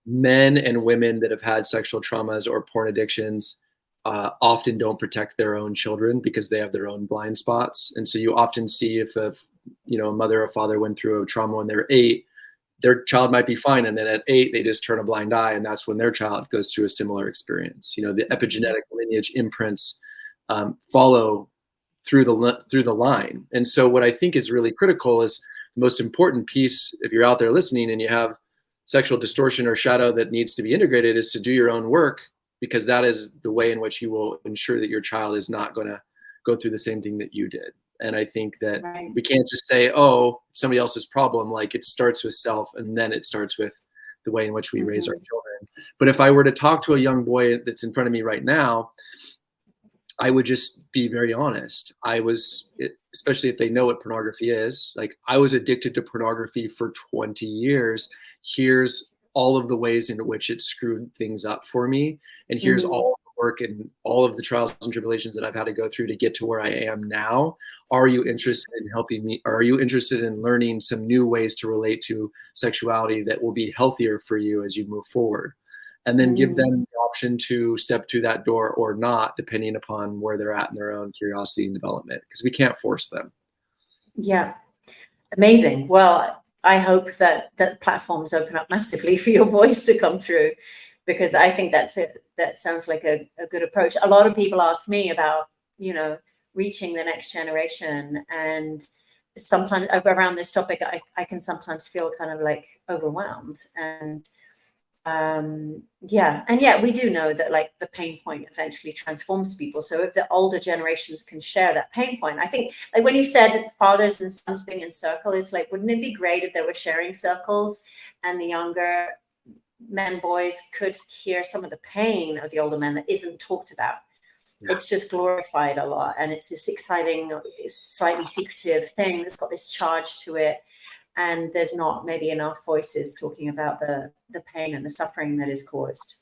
Men and women that have had sexual traumas or porn addictions often don't protect their own children because they have their own blind spots. And so you often see if a mother or father went through a trauma when they're 8, their child might be fine. And then at 8, they just turn a blind eye. And that's when their child goes through a similar experience. The epigenetic lineage imprints follow through the line. And so what I think is really critical is the most important piece, if you're out there listening and you have sexual distortion or shadow that needs to be integrated, is to do your own work, because that is the way in which you will ensure that your child is not going to go through the same thing that you did. And I think that we can't just say, oh, somebody else's problem. Like, it starts with self, and then it starts with the way in which we raise our children. But if I were to talk to a young boy that's in front of me right now, I would just be very honest. Especially if they know what pornography is, like, I was addicted to pornography for 20 years. Here's all of the ways in which it screwed things up for me. And here's all work and all of the trials and tribulations that I've had to go through to get to where I am now. Are you interested in helping me? Are you interested in learning some new ways to relate to sexuality that will be healthier for you as you move forward? And then give them the option to step through that door or not, depending upon where they're at in their own curiosity and development, because we can't force them. Yeah. Amazing. Well, I hope that platforms open up massively for your voice to come through, because I think that's it. That sounds like a good approach. A lot of people ask me about, reaching the next generation. And sometimes around this topic, I can sometimes feel kind of like overwhelmed. And and yet we do know that like the pain point eventually transforms people. So if the older generations can share that pain point, I think like when you said fathers and sons being in circle, it's like, wouldn't it be great if they were sharing circles and the younger men, boys could hear some of the pain of the older men that isn't talked about? Yeah. It's just glorified a lot, and it's this exciting, slightly secretive thing that's got this charge to it. And there's not maybe enough voices talking about the pain and the suffering that is caused,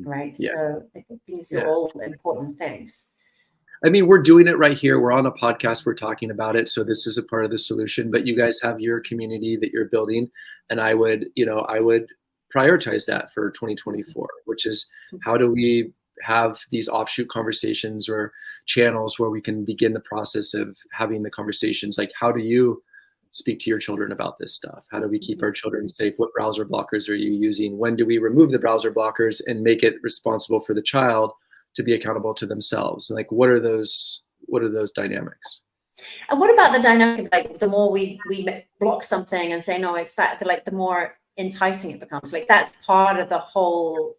right? Yeah. So I think these are all important things. I mean, we're doing it right here. We're on a podcast. We're talking about it. So this is a part of the solution. But you guys have your community that you're building, and I would prioritize that for 2024, which is how do we have these offshoot conversations or channels where we can begin the process of having the conversations. Like, how do you speak to your children about this stuff? How do we keep our children safe? What browser blockers are you using? When do we remove the browser blockers and make it responsible for the child to be accountable to themselves? And like, what are those dynamics? And what about the dynamic of like, the more we block something and say, no, it's bad, to like the more enticing it becomes? Like that's part of the whole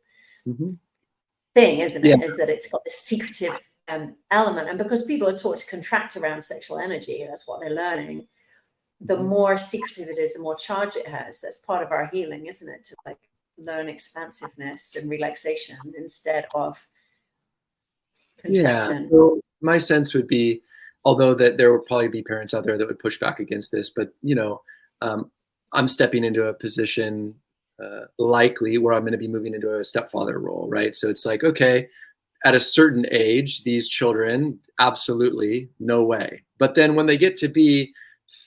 thing, isn't it? Is that it's got this secretive element. And because people are taught to contract around sexual energy, that's what they're learning. The more secretive it is, the more charge it has. That's part of our healing, isn't it? To like learn expansiveness and relaxation instead of contraction. Yeah. So my sense would be, although that there would probably be parents out there that would push back against this, but I'm stepping into a position likely where I'm going to be moving into a stepfather role, right? So it's like, okay, at a certain age, these children, absolutely, no way. But then when they get to be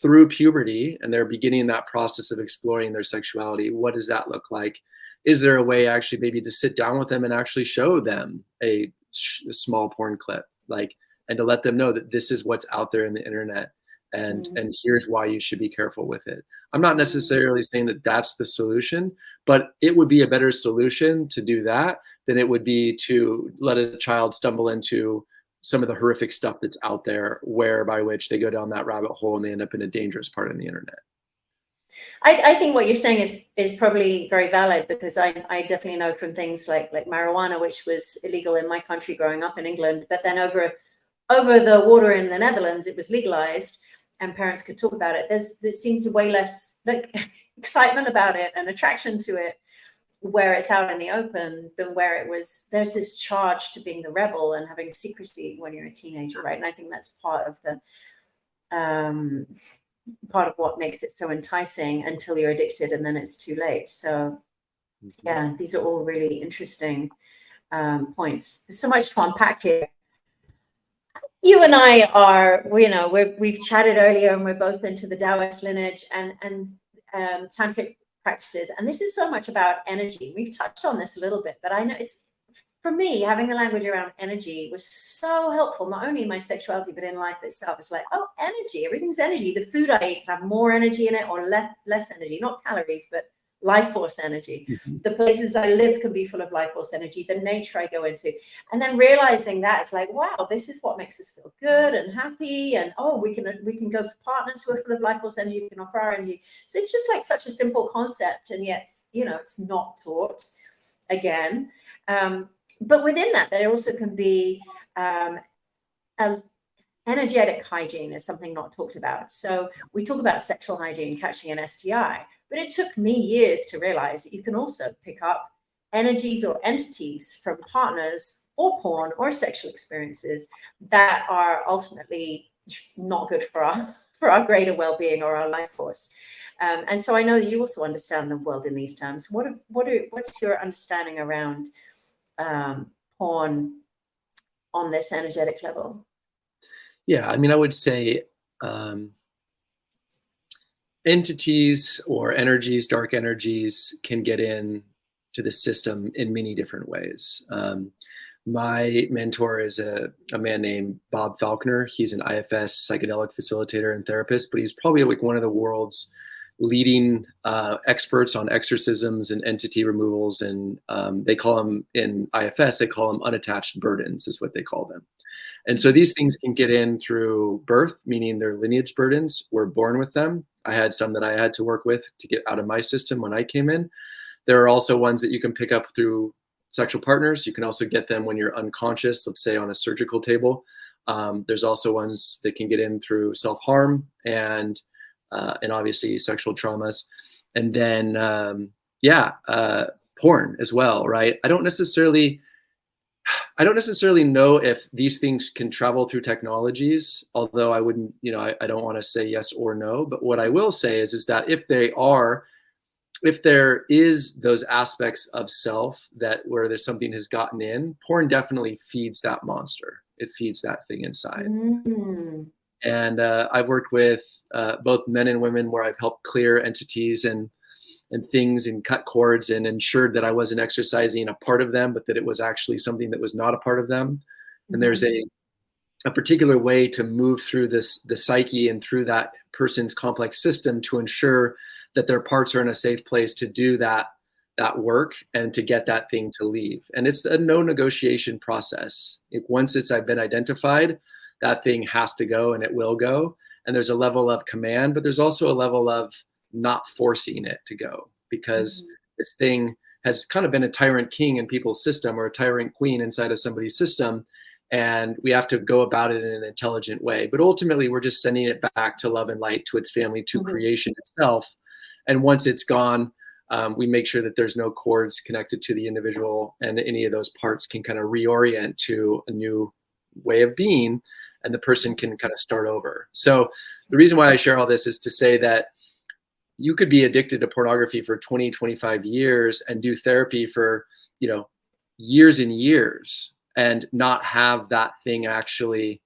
through puberty and they're beginning that process of exploring their sexuality, what does that look like? Is there a way actually maybe to sit down with them and actually show them a small porn clip, like, and to let them know that this is what's out there in the internet, and here's why you should be careful with it. I'm not necessarily saying that that's the solution, but it would be a better solution to do that than it would be to let a child stumble into some of the horrific stuff that's out there, whereby which they go down that rabbit hole and they end up in a dangerous part of the internet. I think what you're saying is probably very valid, because I definitely know from things like marijuana, which was illegal in my country growing up in England, but then over the water in the Netherlands, it was legalized and parents could talk about it. There seems way less like excitement about it and attraction to it where it's out in the open than where it was. There's this charge to being the rebel and having secrecy when you're a teenager, right? And I think that's part of what makes it so enticing until you're addicted, and then it's too late. So yeah, these are all really interesting points. There's so much to unpack here. You and I are, we've chatted earlier, and we're both into the Taoist lineage and tantric practices. And this is so much about energy. We've touched on this a little bit, but I know it's, for me, having the language around energy was so helpful, not only in my sexuality, but in life itself. It's like, oh, energy, everything's energy. The food I eat can have more energy in it or less energy, not calories, but life force energy. The places I live can be full of life force energy, the nature I go into. And then realizing that, it's like, wow, this is what makes us feel good and happy. And oh, we can go for partners who are full of life force energy, we can offer our energy. So it's just like such a simple concept, and yet, it's not taught again. But within that, there also can be energetic hygiene is something not talked about. So we talk about sexual hygiene, catching an STI, but it took me years to realize that you can also pick up energies or entities from partners or porn or sexual experiences that are ultimately not good for our greater well-being or our life force. And so I know that you also understand the world in these terms. What's your understanding around porn porn on this energetic level? Yeah, I mean, I would say um, entities or energies, dark energies, can get in to the system in many different ways. My mentor is a man named Bob Falconer. He's an IFS psychedelic facilitator and therapist, but he's probably like one of the world's leading experts on exorcisms and entity removals. And they call them in IFS, they call them unattached burdens, is what they call them. And so these things can get in through birth, meaning they're lineage burdens. We're born with them. I had some that I had to work with to get out of my system when I came in. There are also ones that you can pick up through sexual partners. You can also get them when you're unconscious, let's say on a surgical table. There's also ones that can get in through self-harm and obviously sexual traumas. And then, porn as well, right? I don't necessarily know if these things can travel through technologies, although I wouldn't, I don't want to say yes or no. But what I will say is that if there is those aspects of self that where there's something has gotten in, porn definitely feeds that monster. It feeds that thing inside. Mm. And I've worked with both men and women where I've helped clear entities and things and cut cords and ensured that I wasn't exercising a part of them, but that it was actually something that was not a part of them. And there's a particular way to move through the psyche and through that person's complex system to ensure that their parts are in a safe place to do that work and to get that thing to leave. And it's a no negotiation process. Once it's been identified, that thing has to go and it will go. And there's a level of command, but there's also a level of not forcing it to go, because this thing has kind of been a tyrant king in people's system or a tyrant queen inside of somebody's system. And we have to go about it in an intelligent way. But ultimately, we're just sending it back to love and light, to its family, to creation itself. And once it's gone, we make sure that there's no cords connected to the individual, and any of those parts can kind of reorient to a new way of being, and the person can kind of start over. So the reason why I share all this is to say that you could be addicted to pornography for 20, 25 years and do therapy for, years and years and not have that thing actually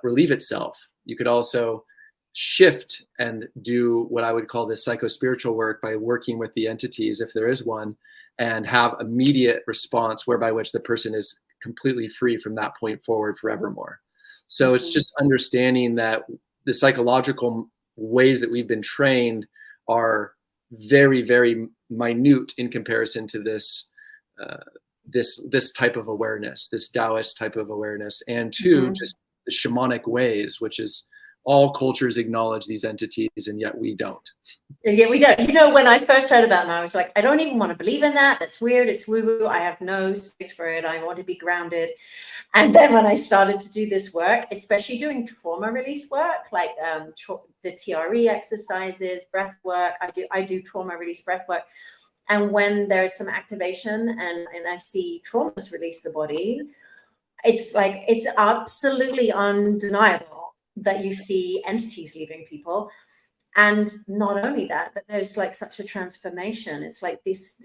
relieve itself. You could also shift and do what I would call this psycho-spiritual work by working with the entities, if there is one, and have immediate response whereby which the person is completely free from that point forward forevermore. So it's just understanding that the psychological ways that we've been trained are very, very minute in comparison to this this type of awareness, this Taoist type of awareness, and to just the shamanic ways, which is all cultures acknowledge these entities, and yet we don't. Yeah, we don't. When I first heard about them, I was like, I don't even want to believe in that. That's weird. It's woo-woo. I have no space for it. I want to be grounded. And then when I started to do this work, especially doing trauma release work, like the TRE exercises, breath work, I do trauma release breath work. And when there's some activation and I see traumas release the body, it's like, it's absolutely undeniable that you see entities leaving people. And not only that, but there's like such a transformation. It's like this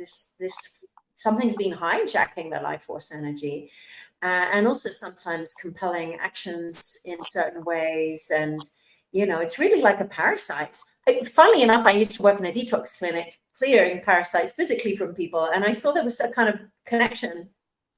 something's been hijacking the life force energy, and also sometimes compelling actions in certain ways. And it's really like a parasite. Funnily enough, I used to work in a detox clinic, clearing parasites physically from people, and I saw there was a kind of connection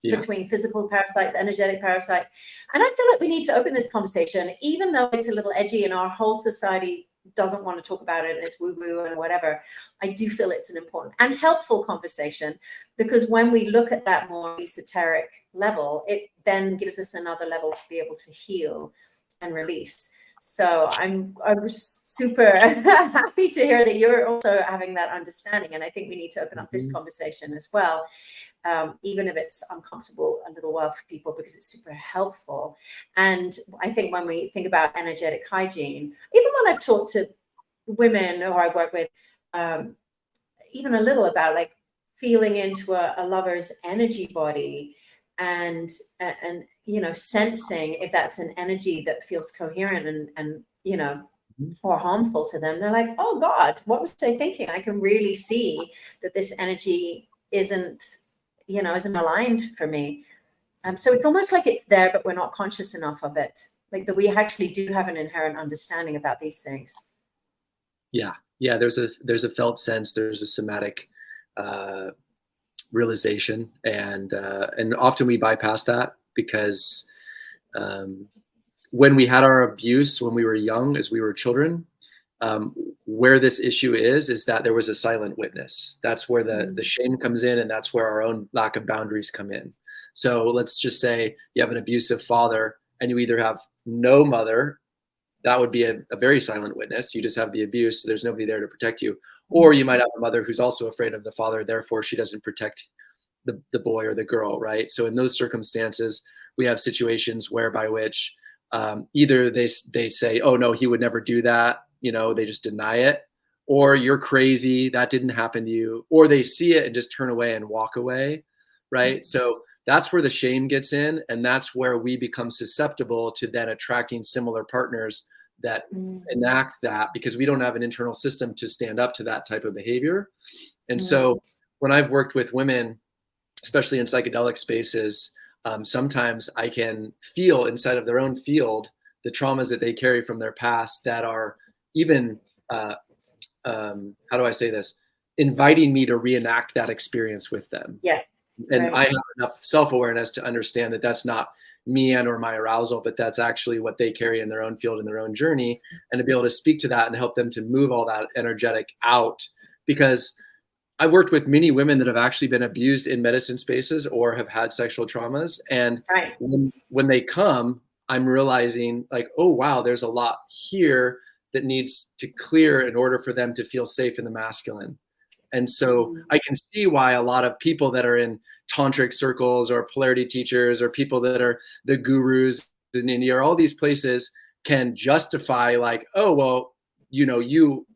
between physical parasites, energetic parasites. And I feel like we need to open this conversation, even though it's a little edgy and our whole society doesn't want to talk about it and it's woo-woo and whatever. I do feel it's an important and helpful conversation, because when we look at that more esoteric level, it then gives us another level to be able to heal and release. So I was super happy to hear that you're also having that understanding. And I think we need to open up this conversation as well, even if it's uncomfortable a little while for people, because it's super helpful. And I think when we think about energetic hygiene, even when I've talked to women who I work with, even a little about like feeling into a lover's energy body and sensing if that's an energy that feels coherent and or harmful to them, they're like, oh God, what was I thinking? I can really see that this energy isn't aligned for me. So it's almost like it's there, but we're not conscious enough of it. Like that we actually do have an inherent understanding about these things. Yeah. Yeah. There's a felt sense. There's a somatic uh, realization, and often we bypass that because um, when we had our abuse when we were young, as we were children, um, where this issue is that there was a silent witness. That's where the shame comes in, and that's where our own lack of boundaries come in. So let's just say you have an abusive father and you either have no mother, that would be a very silent witness. You just have the abuse, so there's nobody there to protect you. Or you might have a mother who's also afraid of the father, therefore she doesn't protect the boy or the girl, right? So in those circumstances, we have situations whereby which either they say, oh no, he would never do that, they just deny it, or you're crazy, that didn't happen to you, or they see it and just turn away and walk away, right? So that's where the shame gets in, and that's where we become susceptible to then attracting similar partners that enact that, because we don't have an internal system to stand up to that type of behavior. And so when I've worked with women, especially in psychedelic spaces, sometimes I can feel inside of their own field the traumas that they carry from their past that are even, how do I say this, inviting me to reenact that experience with them. Yeah. And I have enough self-awareness to understand that that's not me and or my arousal, but that's actually what they carry in their own field, in their own journey, and to be able to speak to that and help them to move all that energetic out. Because I've worked with many women that have actually been abused in medicine spaces or have had sexual traumas. And when they come, I'm realizing like, oh, wow, there's a lot here that needs to clear in order for them to feel safe in the masculine. And so I can see why a lot of people that are in tantric circles or polarity teachers or people that are the gurus in India or all these places can justify like, oh, well, you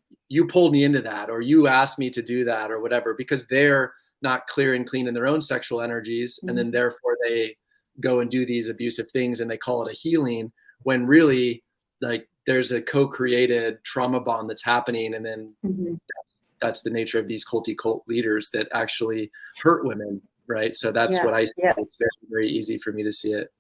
pulled me into that, or you asked me to do that, or whatever, because they're not clear and clean in their own sexual energies. And then therefore they go and do these abusive things and they call it a healing, when really like there's a co-created trauma bond that's happening. And then that's the nature of these culty cult leaders that actually hurt women. Right. So that's what I see. It's very, very easy for me to see it.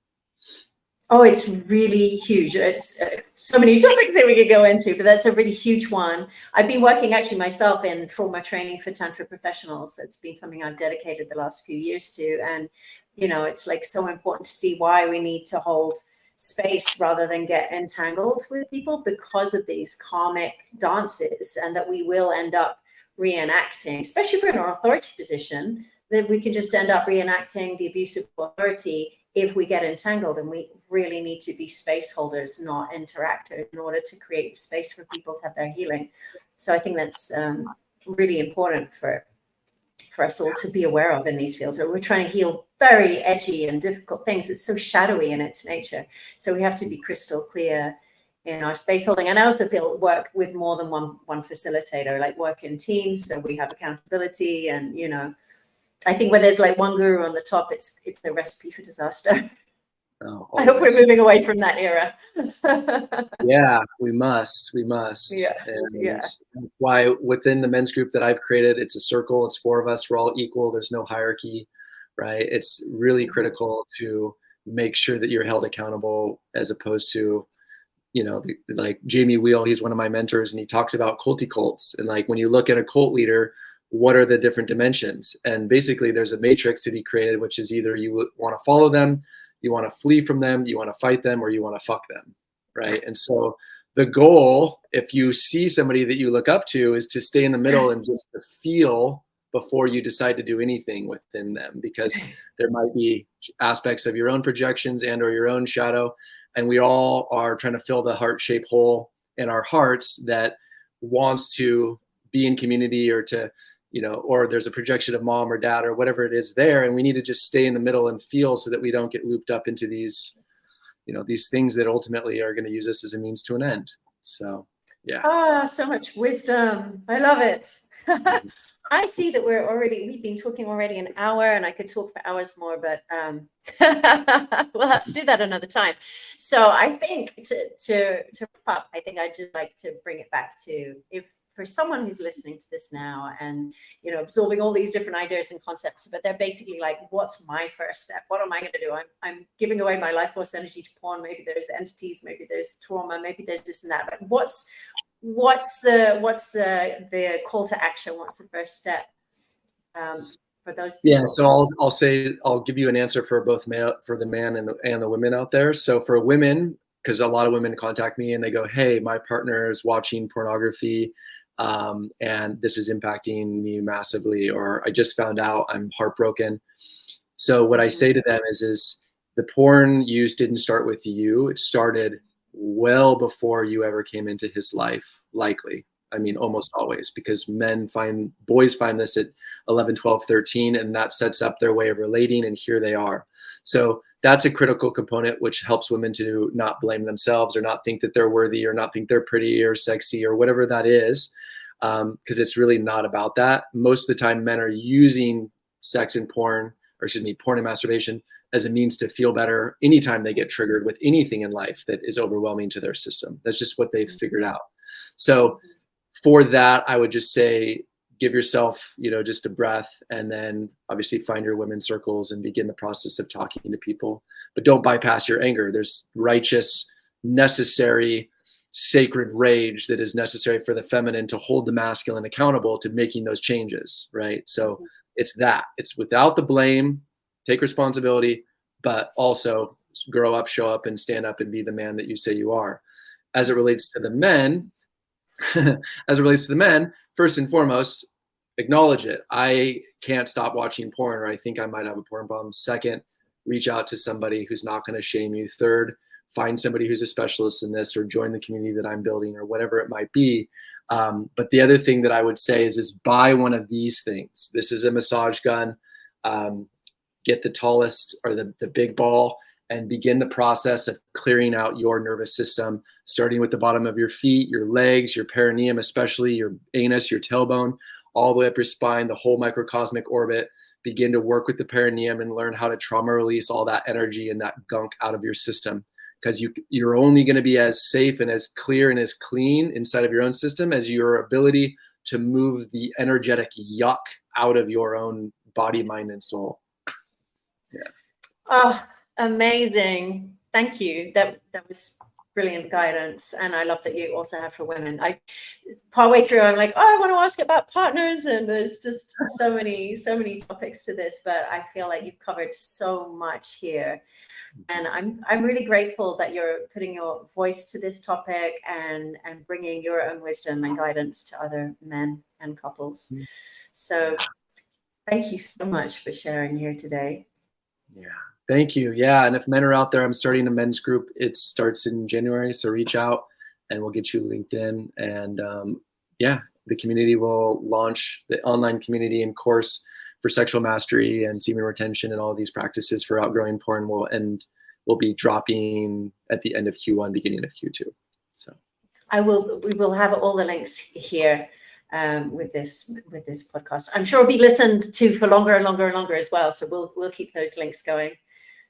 Oh, it's really huge. It's so many topics that we could go into, but that's a really huge one. I've been working actually myself in trauma training for Tantra professionals. It's been something I've dedicated the last few years to. And, it's like so important to see why we need to hold space rather than get entangled with people because of these karmic dances, and that we will end up reenacting, especially if we're in an authority position, that we can just end up reenacting the abuse of authority if we get entangled. And we really need to be space holders, not interactors, in order to create space for people to have their healing. So I think that's really important for us all to be aware of in these fields where we're trying to heal very edgy and difficult things. It's so shadowy in its nature. So we have to be crystal clear in our space holding. And I also feel work with more than one facilitator, like work in teams, so we have accountability. And I think when there's like one guru on the top, it's the recipe for disaster. Oh, I hope we're moving away from that era. Yeah, we must. Yeah. And that's why within the men's group that I've created, it's a circle. It's 4 of us. We're all equal. There's no hierarchy, right? It's really critical to make sure that you're held accountable, as opposed to, like Jamie Wheel, he's one of my mentors, and he talks about culty cults. And like, when you look at a cult leader, what are the different dimensions? And basically there's a matrix that he created, which is either you want to follow them, you want to flee from them, you want to fight them, or you want to fuck them, right? And so the goal, if you see somebody that you look up to, is to stay in the middle and just to feel before you decide to do anything within them, because there might be aspects of your own projections and or your own shadow, and we all are trying to fill the heart-shaped hole in our hearts that wants to be in community, or to or there's a projection of mom or dad or whatever it is there. And we need to just stay in the middle and feel, so that we don't get looped up into these, these things that ultimately are going to use us as a means to an end. So, yeah. So much wisdom. I love it. I see that we've been talking already an hour, and I could talk for hours more, but we'll have to do that another time. So I think to wrap up, I think I'd just like to bring it back to, if for someone who's listening to this now and, you know, absorbing all these different ideas and concepts, but they're basically like, what's my first step? What am I going to do? I'm giving away my life force energy to porn. Maybe there's entities, maybe there's trauma, maybe there's this and that. But what's the call to action? What's the first step for those people? Yeah, so I'll give you an answer for both for the man and the women out there. So for women, because a lot of women contact me and they go, "Hey, my partner is watching pornography, and this is impacting me massively," or "I just found out, I'm heartbroken." So what I say to them is the porn use didn't start with you. It started well before you ever came into his life, likely. I mean, almost always, because boys find this at 11, 12, 13, and that sets up their way of relating, and here they are. So that's a critical component, which helps women to not blame themselves or not think that they're worthy or not think they're pretty or sexy or whatever that is, because it's really not about that. Most of the time, men are using sex and porn, or excuse me, porn and masturbation as a means to feel better anytime they get triggered with anything in life that is overwhelming to their system. That's just what they've figured out. So for that, I would just say, give yourself, just a breath, and then obviously find your women's circles and begin the process of talking to people. But don't bypass your anger. There's righteous, necessary, sacred rage that is necessary for the feminine to hold the masculine accountable to making those changes, right? So it's without the blame, take responsibility, but also grow up, show up, and stand up and be the man that you say you are. As it relates to the men, first and foremost, acknowledge it. I can't stop watching porn, or I think I might have a porn problem. Second, reach out to somebody who's not going to shame you. Third, find somebody who's a specialist in this, or join the community that I'm building, or whatever it might be. But the other thing that I would say is buy one of these things. This is a massage gun. Get the tallest or the big ball, and begin the process of clearing out your nervous system, starting with the bottom of your feet, your legs, your perineum, especially your anus, your tailbone, all the way up your spine, the whole microcosmic orbit. Begin to work with the perineum and learn how to trauma release all that energy and that gunk out of your system. Because you're only going to be as safe and as clear and as clean inside of your own system as your ability to move the energetic yuck out of your own body, mind, and soul. Yeah. Oh, amazing. Thank you. That was brilliant guidance. And I love that you also have for women. Partway through, I'm like, oh, I want to ask about partners. And there's just so many topics to this, but I feel like you've covered so much here. And I'm really grateful that you're putting your voice to this topic and bringing your own wisdom and guidance to other men and couples. So thank you so much for sharing here today. Yeah. Thank you. Yeah. And if men are out there, I'm starting a men's group. It starts in January. So reach out and we'll get you LinkedIn. And the community will launch the online community and course for sexual mastery and semen retention and all these practices for outgrowing porn will be dropping at the end of Q1, beginning of Q2. So we will have all the links here with this podcast. I'm sure it'll be listened to for longer and longer and longer as well. So we'll keep those links going.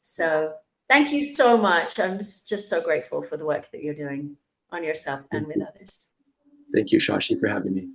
So thank you so much. I'm just so grateful for the work that you're doing on yourself and with others. Thank you, Shashi, for having me.